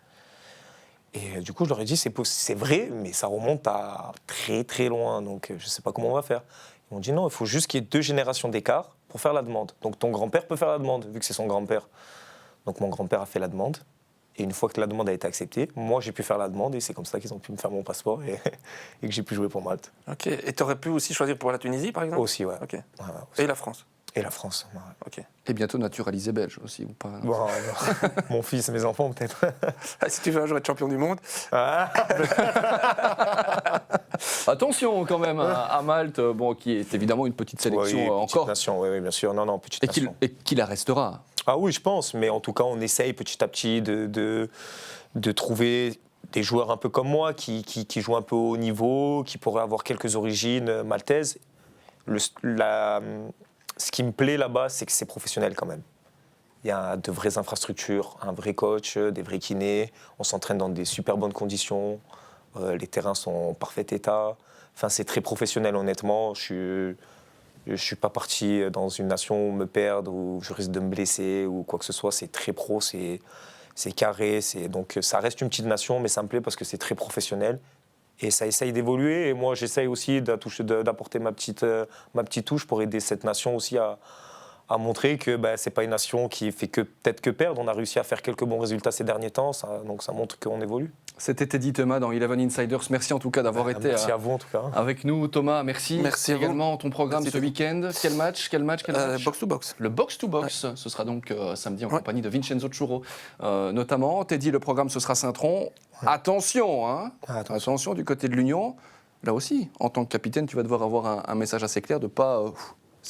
Et du coup, je leur ai dit c'est vrai, mais ça remonte à très très loin, donc je sais pas comment on va faire. Ils m'ont dit non, il faut juste qu'il y ait 2 générations d'écart pour faire la demande. Donc ton grand-père peut faire la demande, vu que c'est son grand-père. Donc mon grand-père a fait la demande. Et une fois que la demande a été acceptée, moi j'ai pu faire la demande et c'est comme ça qu'ils ont pu me faire mon passeport et que j'ai pu jouer pour Malte. Ok. Et tu aurais pu aussi choisir pour la Tunisie par exemple ? Aussi, ouais. Ok. Aussi. Et la France ? Et la France. Ouais. Ok. Et bientôt naturalisé belge aussi, ou pas ? Bon, mon fils, mes enfants peut-être. Si tu veux un jour être champion du monde. Attention quand même à Malte, qui est évidemment une petite sélection encore. Petite nation, oui, bien sûr. Non, petite nation. Et qui la restera. Ah oui, je pense, mais en tout cas, on essaye petit à petit de trouver des joueurs un peu comme moi, qui jouent un peu au haut niveau, qui pourraient avoir quelques origines maltaises. Ce qui me plaît là-bas, c'est que c'est professionnel quand même. Il y a de vraies infrastructures, un vrai coach, des vrais kinés, on s'entraîne dans des super bonnes conditions, les terrains sont en parfait état. Enfin, c'est très professionnel, honnêtement. Je ne suis pas parti dans une nation où me perdre, où je risque de me blesser ou quoi que ce soit. C'est très pro, c'est carré. Donc ça reste une petite nation, mais ça me plaît parce que c'est très professionnel. Et ça essaye d'évoluer. Et moi, j'essaye aussi d'apporter ma petite touche pour aider cette nation aussi à montrer que ce n'est pas une nation qui fait peut-être que perdre. On a réussi à faire quelques bons résultats ces derniers temps. Donc ça montre qu'on évolue. C'était Teddy Thomas dans Eleven Insiders. Merci en tout cas d'avoir été à vous, en tout cas. Avec nous, Thomas. Merci également ton programme ce week-end. Quel match Box to box. Le box to box. Ouais. Ce sera donc samedi en compagnie de Vincenzo Churro notamment. Teddy, le programme ce sera Saint-Tron. Ouais. Attention, attention du côté de l'Union. Là aussi, en tant que capitaine, tu vas devoir avoir un message assez clair de pas.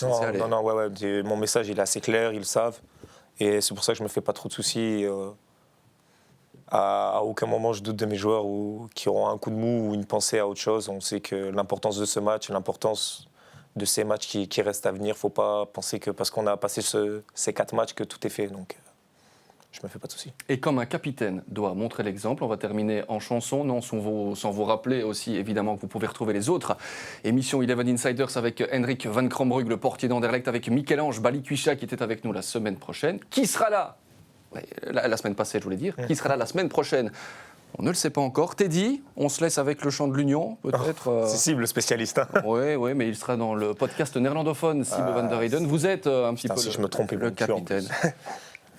Non, mon message il est assez clair, ils le savent. Et c'est pour ça que je me fais pas trop de soucis. À aucun moment je doute de mes joueurs qui auront un coup de mou ou une pensée à autre chose. On sait que l'importance de ce match, l'importance de ces matchs qui restent à venir. Il ne faut pas penser que parce qu'on a passé ces 4 matchs que tout est fait. Donc, je ne me fais pas de soucis. Et comme un capitaine doit montrer l'exemple, on va terminer en chanson, non sans vous rappeler aussi évidemment que vous pouvez retrouver les autres émissions Eleven Insiders avec Henrik Van Krombrugge, le portier d'Anderlecht, avec Michel-Ange Balikwisha qui était avec nous la semaine prochaine. Qui sera là la semaine passée, je voulais dire. Qui sera là la semaine prochaine? On ne le sait pas encore. Teddy, on se laisse avec le chant de l'Union, peut-être. C'est Sib, le spécialiste. Hein. Oui, mais il sera dans le podcast néerlandophone, Sib van der Heyden. Vous êtes un petit peu si je me trompe, le capitaine.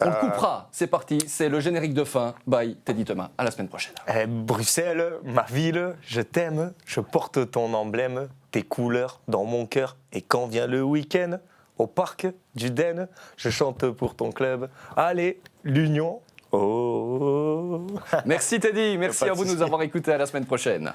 On le coupera, c'est parti, c'est le générique de fin. Bye, Teddy Thomas, à la semaine prochaine. Bruxelles, ma ville, je t'aime, je porte ton emblème, tes couleurs dans mon cœur. Et quand vient le week-end, au parc du Den, je chante pour ton club. Allez, l'Union. Oh. Merci Teddy, merci à vous de nous avoir écoutés, à la semaine prochaine.